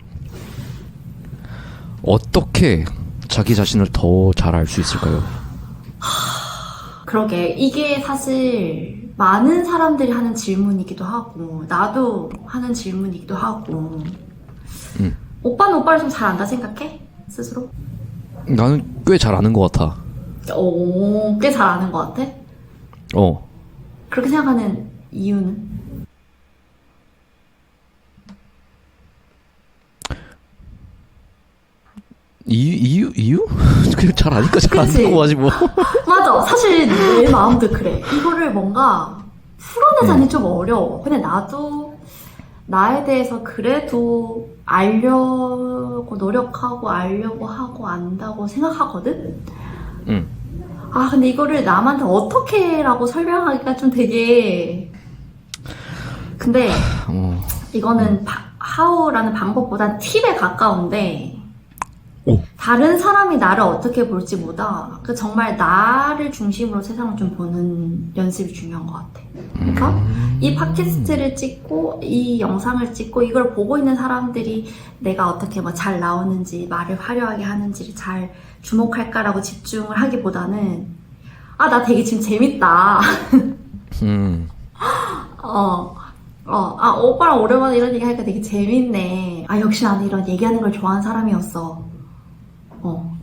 어떻게 자기 자신을 더 잘 알 수 있을까요? 그러게. 이게 사실 많은 사람들이 하는 질문이기도 하고 나도 하는 질문이기도 하고 오빠는 오빠를 좀 잘 안다 생각해? 스스로? 나는 꽤 잘 아는 것 같아. 꽤 잘 아는 것 같아? 그렇게 생각하는 이유는? 이유? 그냥 잘 아니까 잘 그치? 안다고 하지 뭐. 맞아. 사실 내 마음도 그래. 이거를 뭔가 풀어내자니 좀 어려워. 근데 나도 나에 대해서 그래도 알려고 노력하고 알려고 하고 안다고 생각하거든? 근데 이거를 남한테 어떻게 라고 설명하기가 좀 되게 근데 이거는 how라는 방법보단 팁에 가까운데 다른 사람이 나를 어떻게 볼지보다 정말 나를 중심으로 세상을 좀 보는 연습이 중요한 것 같아. 그러니까 이 팟캐스트를 찍고 이 영상을 찍고 이걸 보고 있는 사람들이 내가 어떻게 잘 나오는지 말을 화려하게 하는지를 잘 주목할까라고 집중을 하기보다는 아, 나 되게 지금 재밌다. 음, 오빠랑 오랜만에 이런 얘기 하니까 되게 재밌네. 아, 역시 나는 이런 얘기하는 걸 좋아하는 사람이었어.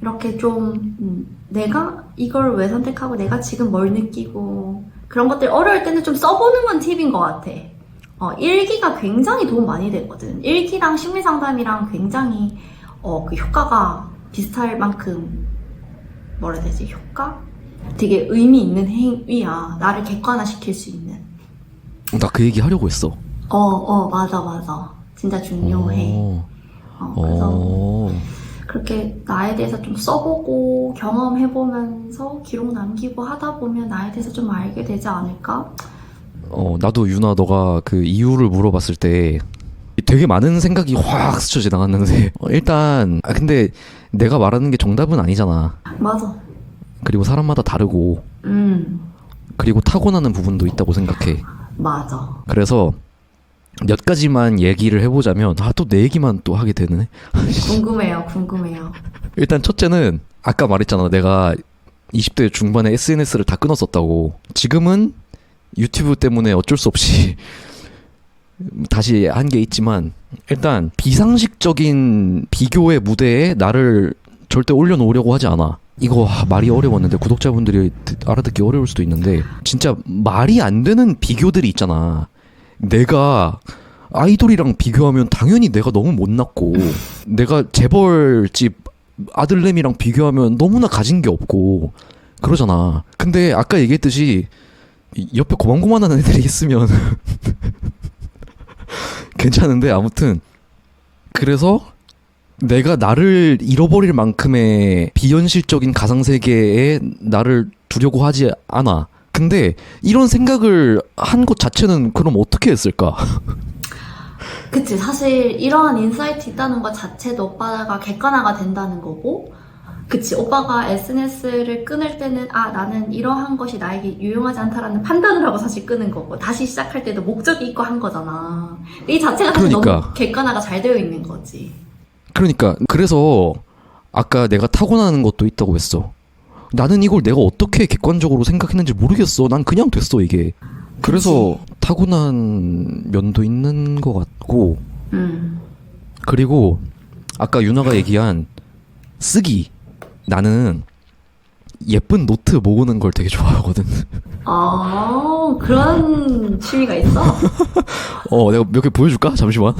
이렇게 좀, 내가 이걸 왜 선택하고 내가 지금 뭘 느끼고, 그런 것들 어려울 때는 좀 써보는 건 팁인 것 같아. 일기가 굉장히 도움 많이 되거든. 일기랑 심리상담이랑 굉장히, 그 효과가 비슷할 만큼, 뭐라 해야 되지, 효과? 되게 의미 있는 행위야. 나를 객관화시킬 수 있는. 나 그 얘기 하려고 했어. 맞아. 진짜 중요해. 그래서 그렇게 나에 대해서 좀 써보고 경험해보면서 기록 남기고 하다 보면 나에 대해서 좀 알게 되지 않을까? 나도 유나 너가 그 이유를 물어봤을 때 되게 많은 생각이 확 스쳐 지나갔는데 일단 근데 내가 말하는 게 정답은 아니잖아. 맞아. 그리고 사람마다 다르고 그리고 타고나는 부분도 있다고 생각해. 맞아. 그래서 몇 가지만 얘기를 해보자면 또 내 얘기만 또 하게 되네. 궁금해요. 일단 첫째는 아까 말했잖아. 내가 20대 중반에 SNS를 다 끊었었다고. 지금은 유튜브 때문에 어쩔 수 없이 다시 한 게 있지만 일단 비상식적인 비교의 무대에 나를 절대 올려놓으려고 하지 않아. 이거 말이 어려웠는데 구독자분들이 알아듣기 어려울 수도 있는데 진짜 말이 안 되는 비교들이 있잖아. 내가 아이돌이랑 비교하면 당연히 내가 너무 못났고 내가 재벌집 아들내미랑 비교하면 너무나 가진 게 없고 그러잖아. 근데 아까 얘기했듯이 옆에 고만고만한 애들이 있으면 괜찮은데 아무튼 그래서 내가 나를 잃어버릴 만큼의 비현실적인 가상세계에 나를 두려고 하지 않아. 근데 이런 생각을 한 것 자체는 그럼 어떻게 했을까? 그치. 사실 이러한 인사이트 있다는 것 자체도 오빠가 객관화가 된다는 거고, 그치. 오빠가 SNS를 끊을 때는 나는 이러한 것이 나에게 유용하지 않다라는 판단을 하고 사실 끊은 거고, 다시 시작할 때도 목적이 있고 한 거잖아. 이 자체가 사실 그러니까. 너무 객관화가 잘 되어 있는 거지. 그러니까 그래서 아까 내가 타고나는 것도 있다고 했어. 나는 이걸 내가 어떻게 객관적으로 생각했는지 모르겠어. 난 그냥 됐어 이게. 그래서 타고난 면도 있는 것 같고 그리고 아까 유나가 얘기한 쓰기. 나는 예쁜 노트 모으는 걸 되게 좋아하거든. 그런 취미가 있어? 내가 몇 개 보여줄까? 잠시만.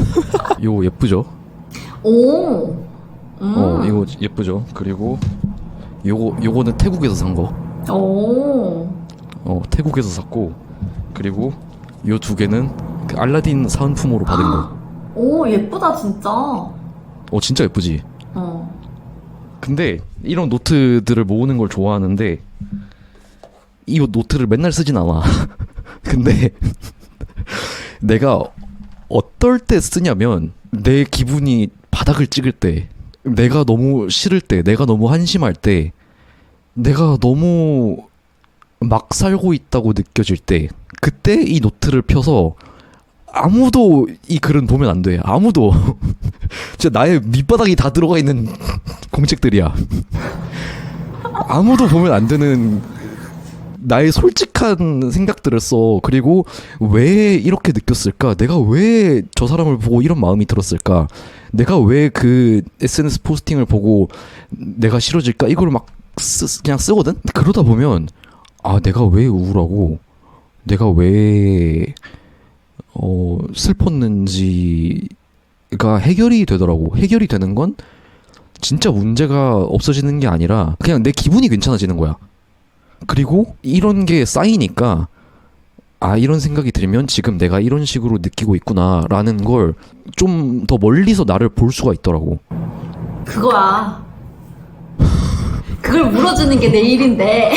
이거 예쁘죠? 오. 이거 예쁘죠? 그리고 요거는 태국에서 산 거. 오. 태국에서 샀고 그리고 요 두 개는 그 알라딘 사은품으로 받은 거. 오, 예쁘다, 진짜. 진짜 예쁘지? 어. 근데 이런 노트들을 모으는 걸 좋아하는데 이 노트를 맨날 쓰진 않아. 근데 내가 어떨 때 쓰냐면 내 기분이 바닥을 찍을 때, 내가 너무 싫을 때, 내가 너무 한심할 때, 내가 너무 막 살고 있다고 느껴질 때, 그때 이 노트를 펴서 아무도 이 글은 보면 안 돼. 아무도. 진짜 나의 밑바닥이 다 들어가 있는 공책들이야. 아무도 보면 안 되는 나의 솔직한 생각들을 써. 그리고 왜 이렇게 느꼈을까? 내가 왜 저 사람을 보고 이런 마음이 들었을까? 내가 왜 그 SNS 포스팅을 보고 내가 싫어질까? 이걸 막 그냥 쓰거든? 그러다 보면 내가 왜 우울하고 내가 왜 슬펐는지가 해결이 되더라고. 해결이 되는 건 진짜 문제가 없어지는 게 아니라 그냥 내 기분이 괜찮아지는 거야. 그리고 이런 게 쌓이니까 이런 생각이 들면 지금 내가 이런 식으로 느끼고 있구나 라는 걸 좀 더 멀리서 나를 볼 수가 있더라고. 그거야. 그걸 물어주는 게 내 일인데.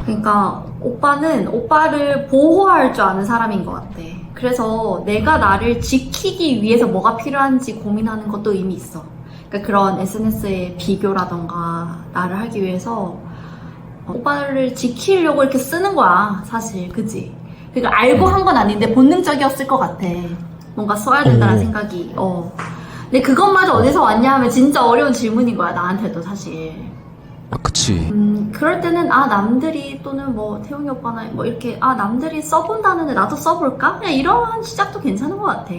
그러니까 오빠는 오빠를 보호할 줄 아는 사람인 것 같아. 그래서 내가 나를 지키기 위해서 뭐가 필요한지 고민하는 것도 이미 있어. 그러니까 그런 SNS의 비교라던가 나를 하기 위해서 오빠를 지키려고 이렇게 쓰는 거야, 사실. 그치? 그러니까 알고 한 건 아닌데 본능적이었을 것 같아. 뭔가 써야 된다는 생각이. 근데 그것마저 어디서 왔냐 하면 진짜 어려운 질문인 거야, 나한테도 사실. 그치. 그치. 그럴 때는 남들이 또는 뭐 태용이 오빠나 뭐 이렇게 남들이 써본다는데 나도 써볼까? 그냥 이런 시작도 괜찮은 것 같아.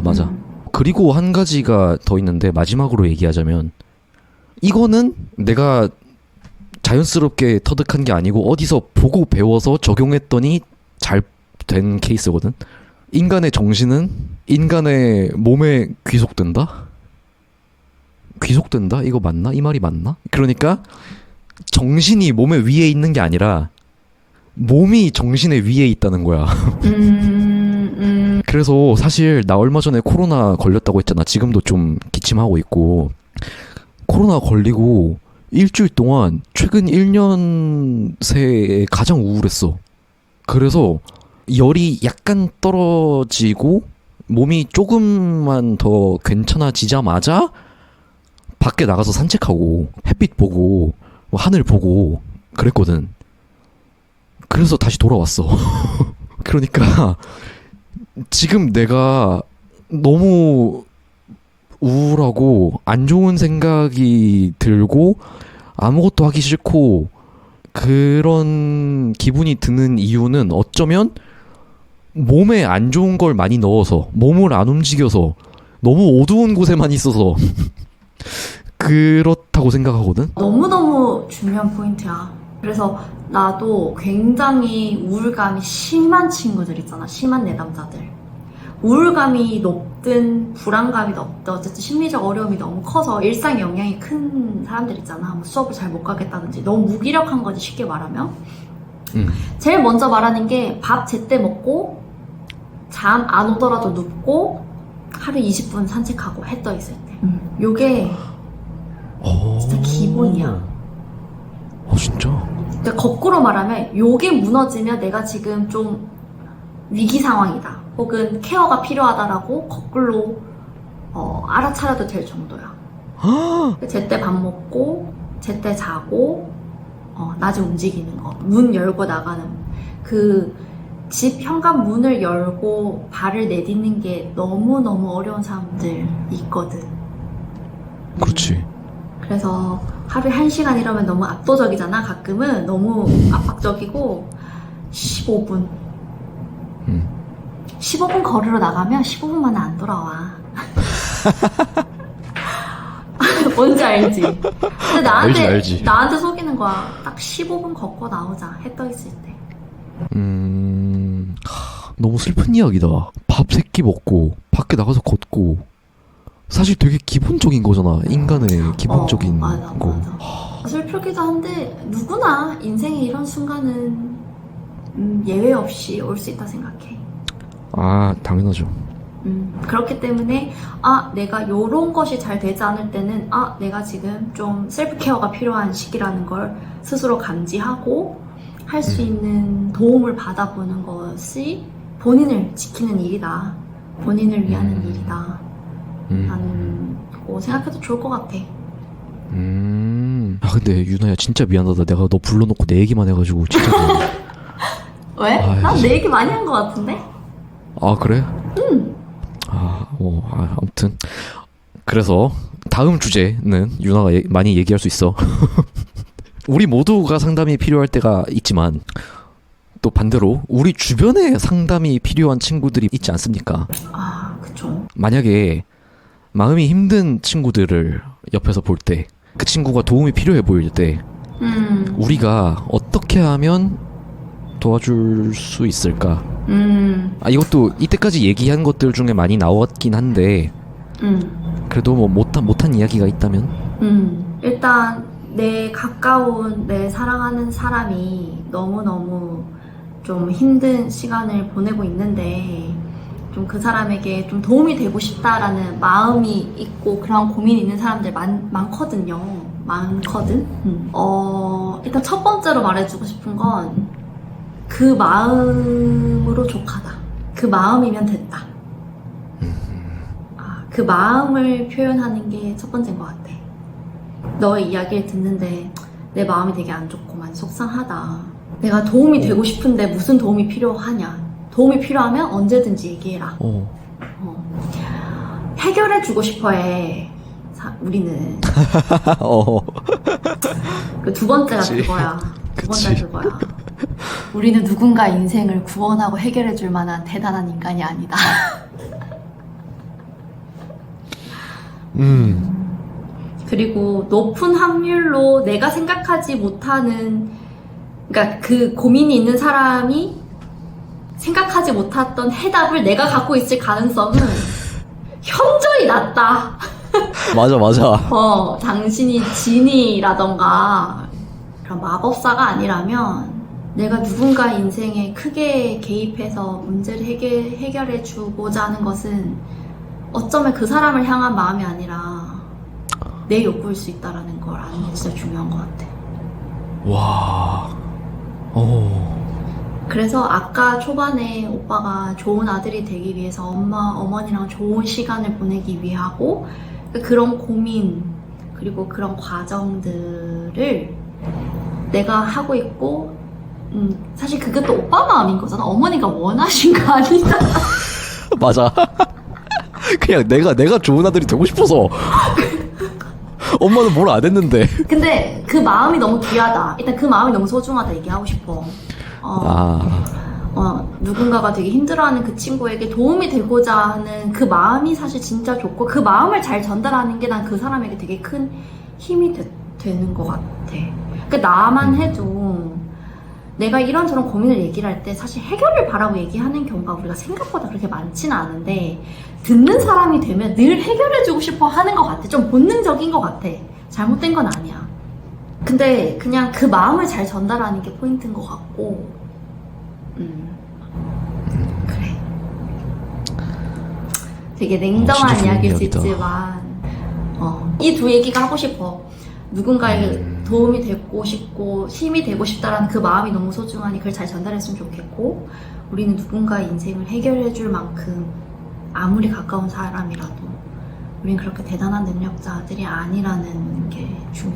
맞아. 그리고 한 가지가 더 있는데 마지막으로 얘기하자면 이거는 내가 자연스럽게 터득한 게 아니고 어디서 보고 배워서 적용했더니 잘 된 케이스거든. 인간의 정신은 인간의 몸에 귀속된다? 귀속된다? 이거 맞나? 이 말이 맞나? 그러니까 정신이 몸의 위에 있는 게 아니라 몸이 정신의 위에 있다는 거야. 그래서 사실 나 얼마 전에 코로나 걸렸다고 했잖아. 지금도 좀 기침하고 있고. 코로나 걸리고 일주일 동안 최근 1년 새에 가장 우울했어. 그래서 열이 약간 떨어지고 몸이 조금만 더 괜찮아지자마자 밖에 나가서 산책하고 햇빛 보고 뭐 하늘 보고 그랬거든. 그래서 다시 돌아왔어. 그러니까 지금 내가 너무 우울하고 안 좋은 생각이 들고 아무것도 하기 싫고 그런 기분이 드는 이유는 어쩌면 몸에 안 좋은 걸 많이 넣어서 몸을 안 움직여서 너무 어두운 곳에만 있어서 그렇다고 생각하거든. 너무너무 중요한 포인트야. 그래서 나도 굉장히 우울감이 심한 친구들 있잖아. 심한 내담자들. 우울감이 높든 불안감이 높든 어쨌든 심리적 어려움이 너무 커서 일상에 영향이 큰 사람들 있잖아. 뭐 수업을 잘 못 가겠다든지 너무 무기력한 거지 쉽게 말하면. 제일 먼저 말하는 게 밥 제때 먹고 잠 안 오더라도 눕고 하루 20분 산책하고 해 떠 있을 때. 요게 진짜 기본이야. 진짜? 그러니까 거꾸로 말하면 요게 무너지면 내가 지금 좀 위기 상황이다. 혹은 케어가 필요하다라고 거꾸로 알아차려도 될 정도야. 제때 밥 먹고 제때 자고 낮에 움직이는 거. 문 열고 나가는 그 집 현관 문을 열고 발을 내딛는 게 너무너무 어려운 사람들 있거든. 그렇지. 그래서 하루에 1시간 이러면 너무 압도적이잖아. 가끔은 너무 압박적이고 15분 15분 거리로 나가면 15분 만에 안 돌아와. 뭔지 알지? 근데 알지. 나한테 속이는 거야. 딱 15분 걷고 나오자. 해 떠 있을 때. 너무 슬픈 이야기다. 밥 3끼 먹고 밖에 나가서 걷고 사실 되게 기본적인 거잖아. 인간의 기본적인 맞아. 슬프기도 한데 누구나 인생의 이런 순간은 예외 없이 올 수 있다 생각해. 당연하죠. 그렇기 때문에 내가 요런 것이 잘 되지 않을 때는 내가 지금 좀 셀프 케어가 필요한 시기라는 걸 스스로 감지하고 할 수 있는 도움을 받아보는 것이 본인을 지키는 일이다. 본인을 위하는 일이다. 라는 거 생각해도 좋을 것 같아. 근데 유나야 진짜 미안하다. 내가 너 불러놓고 내 얘기만 해가지고 진짜 미안해. 왜? 난 내 얘기 많이 한 것 같은데? 그래? 아무튼 그래서 다음 주제는 유나가 많이 얘기할 수 있어. 우리 모두가 상담이 필요할 때가 있지만 또 반대로 우리 주변에 상담이 필요한 친구들이 있지 않습니까? 그쵸. 만약에 마음이 힘든 친구들을 옆에서 볼 때 그 친구가 도움이 필요해 보일 때 우리가 어떻게 하면 도와줄 수 있을까? 이것도 이때까지 얘기한 것들 중에 많이 나왔긴 한데 그래도 뭐 못한 이야기가 있다면? 일단 내 가까운 내 사랑하는 사람이 너무너무 좀 힘든 시간을 보내고 있는데 좀 그 사람에게 좀 도움이 되고 싶다라는 마음이 있고 그런 고민이 있는 사람들 많거든요. 일단 첫 번째로 말해주고 싶은 건 그 마음으로 족하다. 그 마음이면 됐다. 그 마음을 표현하는 게 첫 번째인 것 같아. 너의 이야기를 듣는데 내 마음이 되게 안 좋고만 속상하다. 내가 도움이 되고 싶은데 무슨 도움이 필요하냐. 도움이 필요하면 언제든지 얘기해라. 해결해주고 싶어해. 우리는. 어. 그 두 번째가 그치. 그거야. 두 번째 그치. 그거야. 우리는 누군가 인생을 구원하고 해결해줄 만한 대단한 인간이 아니다. 그리고 높은 확률로 내가 생각하지 못하는, 그러니까 그 고민이 있는 사람이 생각하지 못했던 해답을 내가 갖고 있을 가능성은 현저히 낮다. 맞아. 당신이 지니라던가 그런 마법사가 아니라면 내가 누군가 인생에 크게 개입해서 문제를 해결해 주고자 하는 것은 어쩌면 그 사람을 향한 마음이 아니라 내 욕구일 수 있다라는 걸 아는 게 진짜 중요한 것 같아. 와. 그래서 아까 초반에 오빠가 좋은 아들이 되기 위해서 어머니랑 좋은 시간을 보내기 위하고 그런 고민 그리고 그런 과정들을 내가 하고 있고 사실 그것도 오빠 마음인 거잖아. 어머니가 원하신 거 아니잖아. 맞아. 그냥 내가 좋은 아들이 되고 싶어서. 엄마는 뭘 안 했는데. 근데 그 마음이 너무 귀하다. 일단 그 마음이 너무 소중하다 얘기하고 싶어. 누군가가 되게 힘들어하는 그 친구에게 도움이 되고자 하는 그 마음이 사실 진짜 좋고 그 마음을 잘 전달하는 게 난 그 사람에게 되게 큰 힘이 되는 것 같아. 그 나만 해도 내가 이런저런 고민을 얘기를 할 때 사실 해결을 바라고 얘기하는 경우가 우리가 생각보다 그렇게 많지는 않은데 듣는 사람이 되면 늘 해결해주고 싶어 하는 것 같아. 좀 본능적인 것 같아. 잘못된 건 아니야. 근데 그냥 그 마음을 잘 전달하는 게 포인트인 것 같고 그래. 되게 냉정한 진짜 좋은 이야기일 수 이야기다. 있지만 이 두 얘기가 하고 싶어. 누군가에게 도움이 되고 싶고 힘이 되고 싶다라는 그 마음이 너무 소중하니 그걸 잘 전달했으면 좋겠고 우리는 누군가의 인생을 해결해 줄 만큼 아무리 가까운 사람이라도 우린 그렇게 대단한 능력자들이 아니라는 게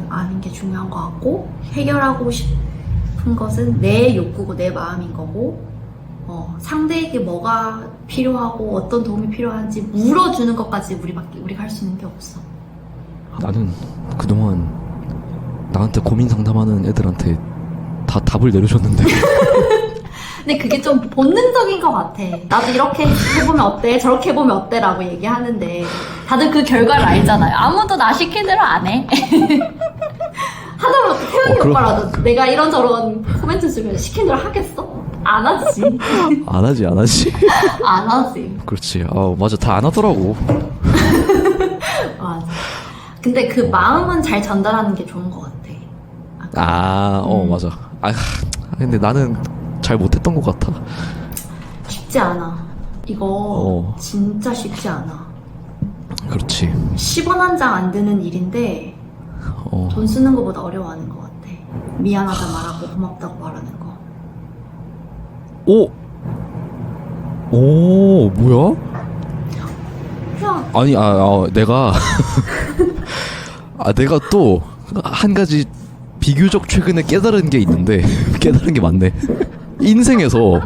아는 게 중요한 것 같고 해결하고 싶은 것은 내 욕구고 내 마음인 거고 상대에게 뭐가 필요하고 어떤 도움이 필요한지 물어주는 것까지 우리가 할 수 있는 게 없어. 나는 그동안 나한테 고민 상담하는 애들한테 다 답을 내려줬는데. 근데 그게 좀 본능적인 것 같아. 나도 이렇게 해보면 어때? 저렇게 해보면 어때? 라고 얘기하는데 다들 그 결과를 알잖아요. 아무도 나 시킨 대로 안 해. 하다못해 태연이 그럼- 오빠라도 내가 이런저런 코멘트 주면 시킨 대로 하겠어? 안 하지. 안 하지. 안 하지. 그렇지. 맞아. 다 안 하더라고. 맞아. 근데 그 마음은 잘 전달하는 게 좋은 것 같아. 맞아. 근데 나는 잘 못했던 것 같아. 쉽지 않아. 이거 진짜 쉽지 않아. 그렇지. 10원 한 장 안 드는 일인데 돈 쓰는 것보다 어려워하는 것 같아. 미안하다 말하고 고맙다고 말하는 거. 뭐야? 그냥 아니, 내가 내가 또 한 가지 비교적 최근에 깨달은 게 있는데 깨달은 게 많네. 인생에서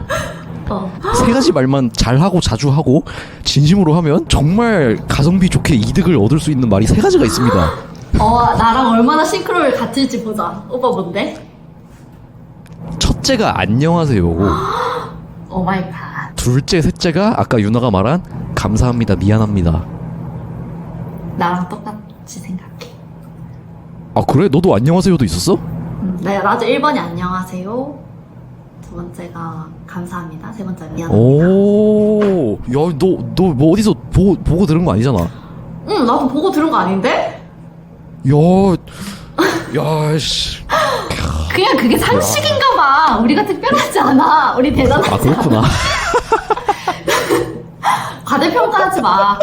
세 가지 말만 잘하고 자주 하고 진심으로 하면 정말 가성비 좋게 이득을 얻을 수 있는 말이 세 가지가 있습니다. 나랑 얼마나 싱크로율 같을지 보자. 오빠 뭔데? 첫째가 안녕하세요고, 오 마이 갓. 둘째, 셋째가 아까 유나가 말한 감사합니다, 미안합니다. 나랑 똑같이 생각해. 그래? 너도 안녕하세요도 있었어? 나도 1번이 안녕하세요. 두 번째가 감사합니다. 세 번째가 미안합니다. 야, 너 뭐 어디서 보고 들은 거 아니잖아. 응, 나도 보고 들은 거 아닌데? 씨. 그냥 그게 상식인가 봐. 우리가 특별하지 않아. 우리 대단하지 않아. 그렇구나. 과대평가하지 마.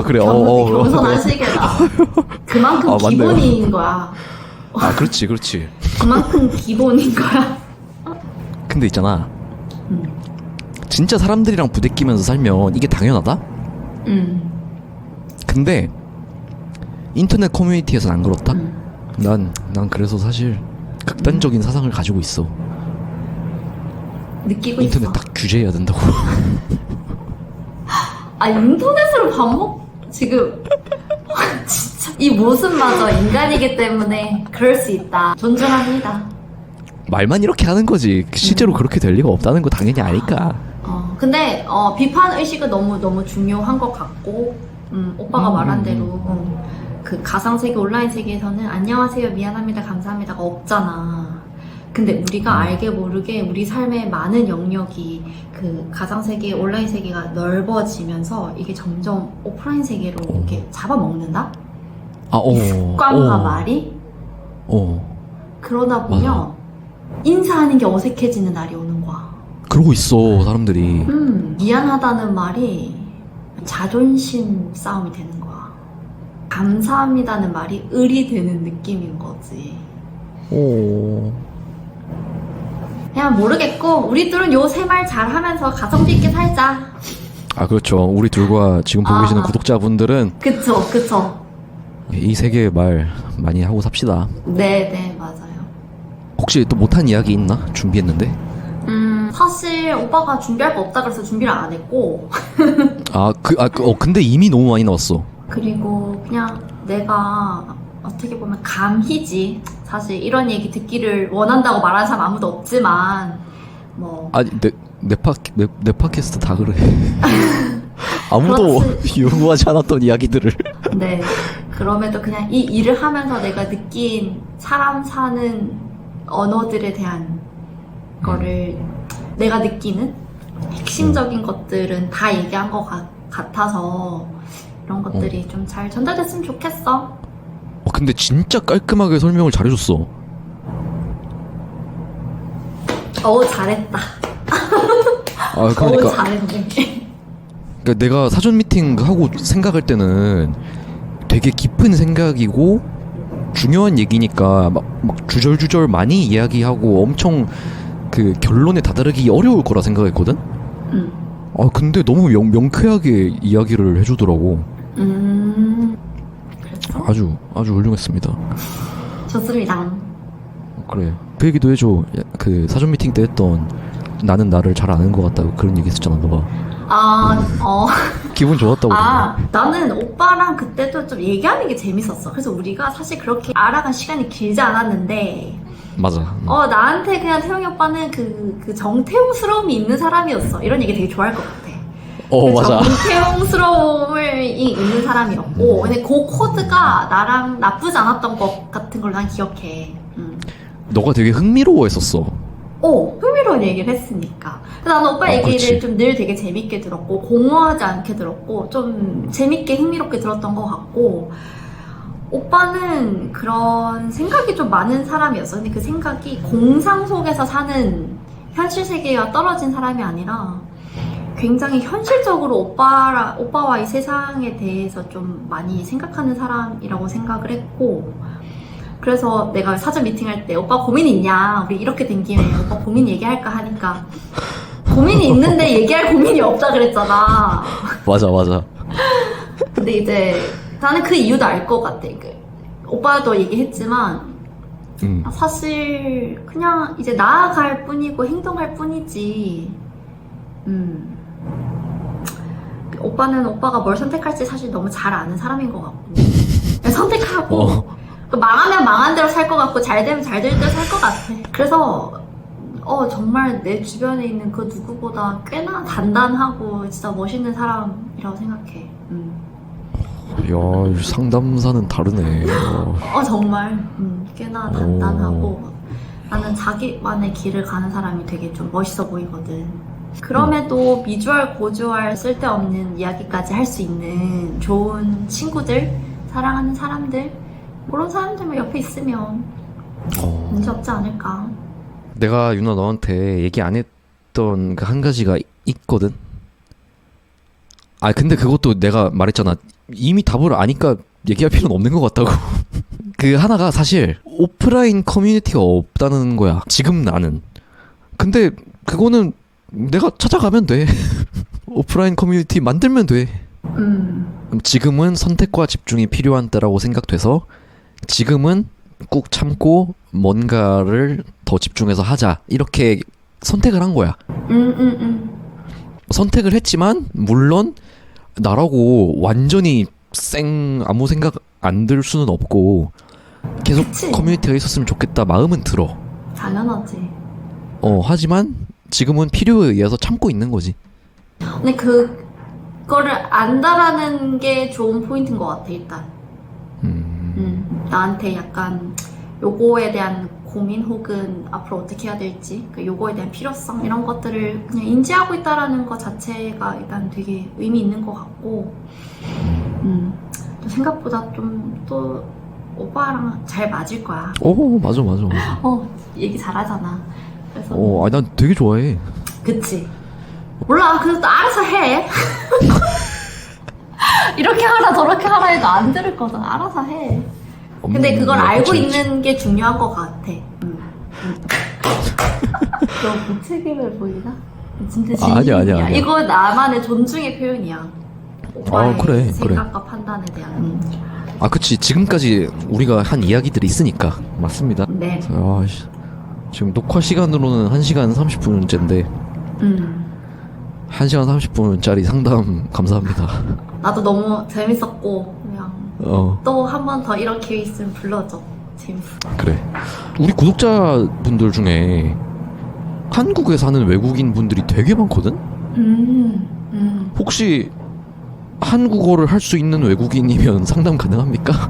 그래. 겸손한 시계다. 그만큼 맞네요. 기본인 거야. 그렇지. 그만큼 기본인 거야. 근데 있잖아. 진짜 사람들이랑 부대끼면서 살면 이게 당연하다? 근데 인터넷 커뮤니티에서는 안 그렇다? 난 그래서 사실 극단적인 사상을 가지고 있어. 느끼고 인터넷 있어. 딱 규제해야 된다고. 인터넷으로 밥 지금 진짜 이 모습마저 인간이기 때문에 그럴 수 있다. 존중합니다. 말만 이렇게 하는 거지 실제로 그렇게 될 리가 없다는 거 당연히 아니까. 근데 비판 의식은 너무 중요한 것 같고, 오빠가 말한 대로 그 가상 세계, 온라인 세계에서는 안녕하세요, 미안합니다, 감사합니다가 없잖아. 근데 우리가 알게 모르게 우리 삶의 많은 영역이 그 가상 세계, 온라인 세계가 넓어지면서 이게 점점 오프라인 세계로 이렇게 잡아먹는다? 습관과 말이? 그러다 보면 맞아. 인사하는 게 어색해지는 날이 오는 거야. 그러고 있어 사람들이. 미안하다는 말이 자존심 싸움이 되는 거야. 감사합니다는 말이 을이 되는 느낌인 거지. 그냥 모르겠고 우리 둘은 요 세 말 잘하면서 가성비 있게 살자. 그렇죠. 우리 둘과 지금 보고 계시는 구독자분들은 그쵸. 이 세계의 말 많이 하고 삽시다. 네, 맞아요. 혹시 또 못한 이야기 있나? 준비했는데? 사실 오빠가 준비할 거 없다 그래서 준비를 안 했고 근데 이미 너무 많이 나왔어. 그리고 그냥 내가 어떻게 보면 감히지, 사실 이런 얘기 듣기를 원한다고 말하는 사람 아무도 없지만 뭐 내 팟캐스트 다 그래. 아무도 요구하지 않았던 이야기들을. 네, 그럼에도 그냥 이 일을 하면서 내가 느낀 사람 사는 언어들에 대한 거를 내가 느끼는 핵심적인 것들은 다 얘기한 것 같아서 이런 것들이 좀 잘 전달됐으면 좋겠어. 근데 진짜 깔끔하게 설명을 잘해줬어. 잘했다. 그러니까 잘했네. 그러니까 내가 사전 미팅 하고 생각할 때는 되게 깊은 생각이고 중요한 얘기니까 막 주절주절 많이 이야기하고 엄청 그 결론에 다다르기 어려울 거라 생각했거든? 근데 너무 명쾌하게 이야기를 해주더라고. 그래서? 아주 훌륭했습니다. 좋습니다. 그래. 그 얘기도 해줘. 그 사전 미팅 때 했던 나는 나를 잘 아는 것 같다고 그런 얘기 했었잖아, 너가. 기분 좋았다고. 나는 오빠랑 그때도 좀 얘기하는 게 재밌었어. 그래서 우리가 사실 그렇게 알아간 시간이 길지 않았는데, 맞아. 나한테 그냥 태용이 오빠는 그 정태용스러움이 있는 사람이었어. 이런 얘기 되게 좋아할 것 같아. 맞아. 정태용스러움이 있는 사람이었고, 근데 그 코드가 나랑 나쁘지 않았던 것 같은 걸 난 기억해. 너가 되게 흥미로워했었어. 흥미로운 얘기를 했으니까. 그래서 나는 오빠 얘기를 좀 늘 되게 재밌게 들었고, 공허하지 않게 들었고, 좀 재밌게 흥미롭게 들었던 것 같고, 오빠는 그런 생각이 좀 많은 사람이었어. 근데 그 생각이 공상 속에서 사는 현실 세계와 떨어진 사람이 아니라 굉장히 현실적으로 오빠와 이 세상에 대해서 좀 많이 생각하는 사람이라고 생각을 했고, 그래서 내가 사전 미팅할 때 오빠 고민 있냐? 우리 이렇게 된 김에 오빠 고민 얘기할까 하니까 고민이 있는데 얘기할 고민이 없다 그랬잖아. 맞아. 근데 이제 나는 그 이유도 알 것 같아. 오빠도 얘기했지만 사실 그냥 이제 나아갈 뿐이고 행동할 뿐이지. 오빠는 오빠가 뭘 선택할지 사실 너무 잘 아는 사람인 것 같고, 선택하고 망하면 망한 대로 살 것 같고 잘 되면 잘 될 대로 살 것 같아. 그래서 정말 내 주변에 있는 그 누구보다 꽤나 단단하고 진짜 멋있는 사람이라고 생각해. 야, 상담사는 다르네. 정말 꽤나 단단하고 나는 자기만의 길을 가는 사람이 되게 좀 멋있어 보이거든. 그럼에도 미주알 고주알 쓸데없는 이야기까지 할 수 있는 좋은 친구들, 사랑하는 사람들, 그런 사람들만 옆에 있으면 문제 없지 않을까. 내가 유나 너한테 얘기 안 했던 그 한 가지가 있거든. 근데 그것도 내가 말했잖아. 이미 답을 아니까 얘기할 필요는 없는 것 같다고. 그 하나가 사실 오프라인 커뮤니티가 없다는 거야, 지금 나는. 근데 그거는 내가 찾아가면 돼. 오프라인 커뮤니티 만들면 돼. 지금은 선택과 집중이 필요한 때라고 생각돼서 지금은 꾹 참고 뭔가를 더 집중해서 하자, 이렇게 선택을 한 거야. 선택을 했지만 물론 나라고 완전히 아무 생각 안 들 수는 없고 계속 그치. 커뮤니티가 있었으면 좋겠다 마음은 들어. 당연하지. 하지만 지금은 필요에 의해서 참고 있는 거지. 근데 그거를 안다라는 게 좋은 포인트인 것 같아, 일단. 나한테 약간 요거에 대한 고민 혹은 앞으로 어떻게 해야 될지, 요거에 대한 필요성 이런 것들을 그냥 인지하고 있다라는 것 자체가 일단 되게 의미 있는 것 같고, 또 생각보다 좀 또 오빠랑 잘 맞을 거야. 맞아. 얘기 잘하잖아. 그래서 난 되게 좋아해. 그치. 몰라. 그래서 또 알아서 해. 이렇게 하라 저렇게 하라 해도 안 들을 거잖아. 알아서 해. 근데 그걸 알고 그치. 있는 게 중요한 것 같아. 너 무책임해 보이나? 진짜 아니야. 이거 나만의 존중의 표현이야. 오빠의 그래. 생각과 판단에 대한. 그치. 지금까지 우리가 한 이야기들이 있으니까. 맞습니다. 네. 지금 녹화 시간으로는 1시간 30분째인데 1시간 30분짜리 상담 감사합니다. 나도 너무 재밌었고 그냥 또 한 번 더 이런 기회 있으면 불러줘. 재밌어. 그래. 우리 구독자분들 중에 한국에 사는 외국인 분들이 되게 많거든? 혹시 한국어를 할 수 있는 외국인이면 상담 가능합니까?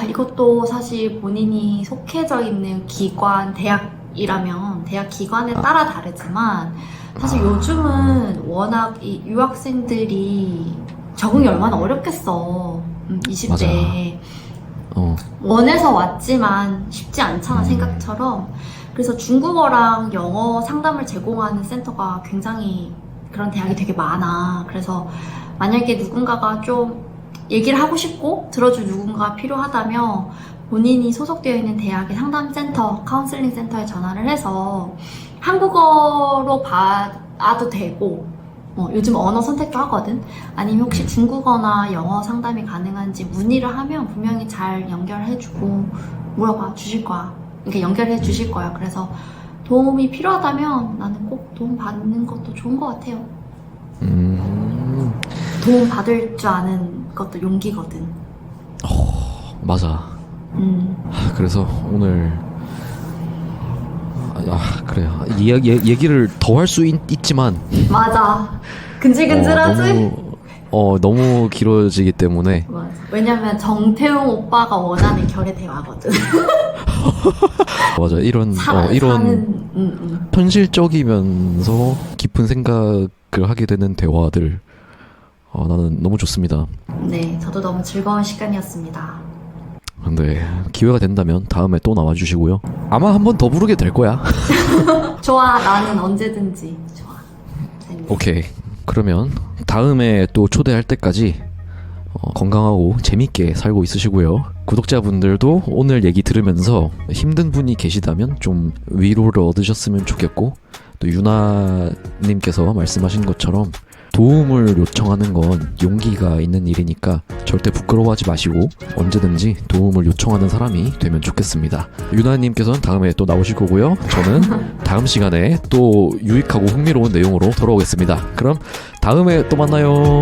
이것도 사실 본인이 속해져 있는 기관, 대학이라면 대학 기관에 따라 다르지만 사실 요즘은 워낙 이 유학생들이 적응이 얼마나 어렵겠어. 20대에. 원해서 왔지만 쉽지 않잖아, 생각처럼. 그래서 중국어랑 영어 상담을 제공하는 센터가 굉장히 그런 대학이 되게 많아. 그래서 만약에 누군가가 좀 얘기를 하고 싶고 들어줄 누군가가 필요하다면 본인이 소속되어 있는 대학의 상담센터, 카운슬링 센터에 전화를 해서 한국어로 봐도 되고 요즘 언어 선택도 하거든. 아니면 혹시 중국어나 영어 상담이 가능한지 문의를 하면 분명히 잘 연결해주고 물어봐 주실 거야. 이렇게 연결해 주실 거야. 그래서 도움이 필요하다면 나는 꼭 도움 받는 것도 좋은 것 같아요. 도움 받을 줄 아는 것도 용기거든. 맞아. 그래서 오늘 그래. 얘기를 더 할 수 있지만 맞아. 근질근질하지? 너무 길어지기 때문에. 맞아. 왜냐면 정태웅 오빠가 원하는 결의 대화거든. 맞아. 이런 현실적이면서 깊은 생각을 하게 되는 대화들 나는 너무 좋습니다. 네, 저도 너무 즐거운 시간이었습니다. 근데 기회가 된다면 다음에 또 나와주시고요. 아마 한 번 더 부르게 될 거야. 좋아, 나는 언제든지 좋아. 재밌어. 오케이. 그러면 다음에 또 초대할 때까지 건강하고 재밌게 살고 있으시고요. 구독자분들도 오늘 얘기 들으면서 힘든 분이 계시다면 좀 위로를 얻으셨으면 좋겠고, 또 유나님께서 말씀하신 것처럼 도움을 요청하는 건 용기가 있는 일이니까 절대 부끄러워하지 마시고 언제든지 도움을 요청하는 사람이 되면 좋겠습니다. 유나님께서는 다음에 또 나오실 거고요. 저는 다음 시간에 또 유익하고 흥미로운 내용으로 돌아오겠습니다. 그럼 다음에 또 만나요.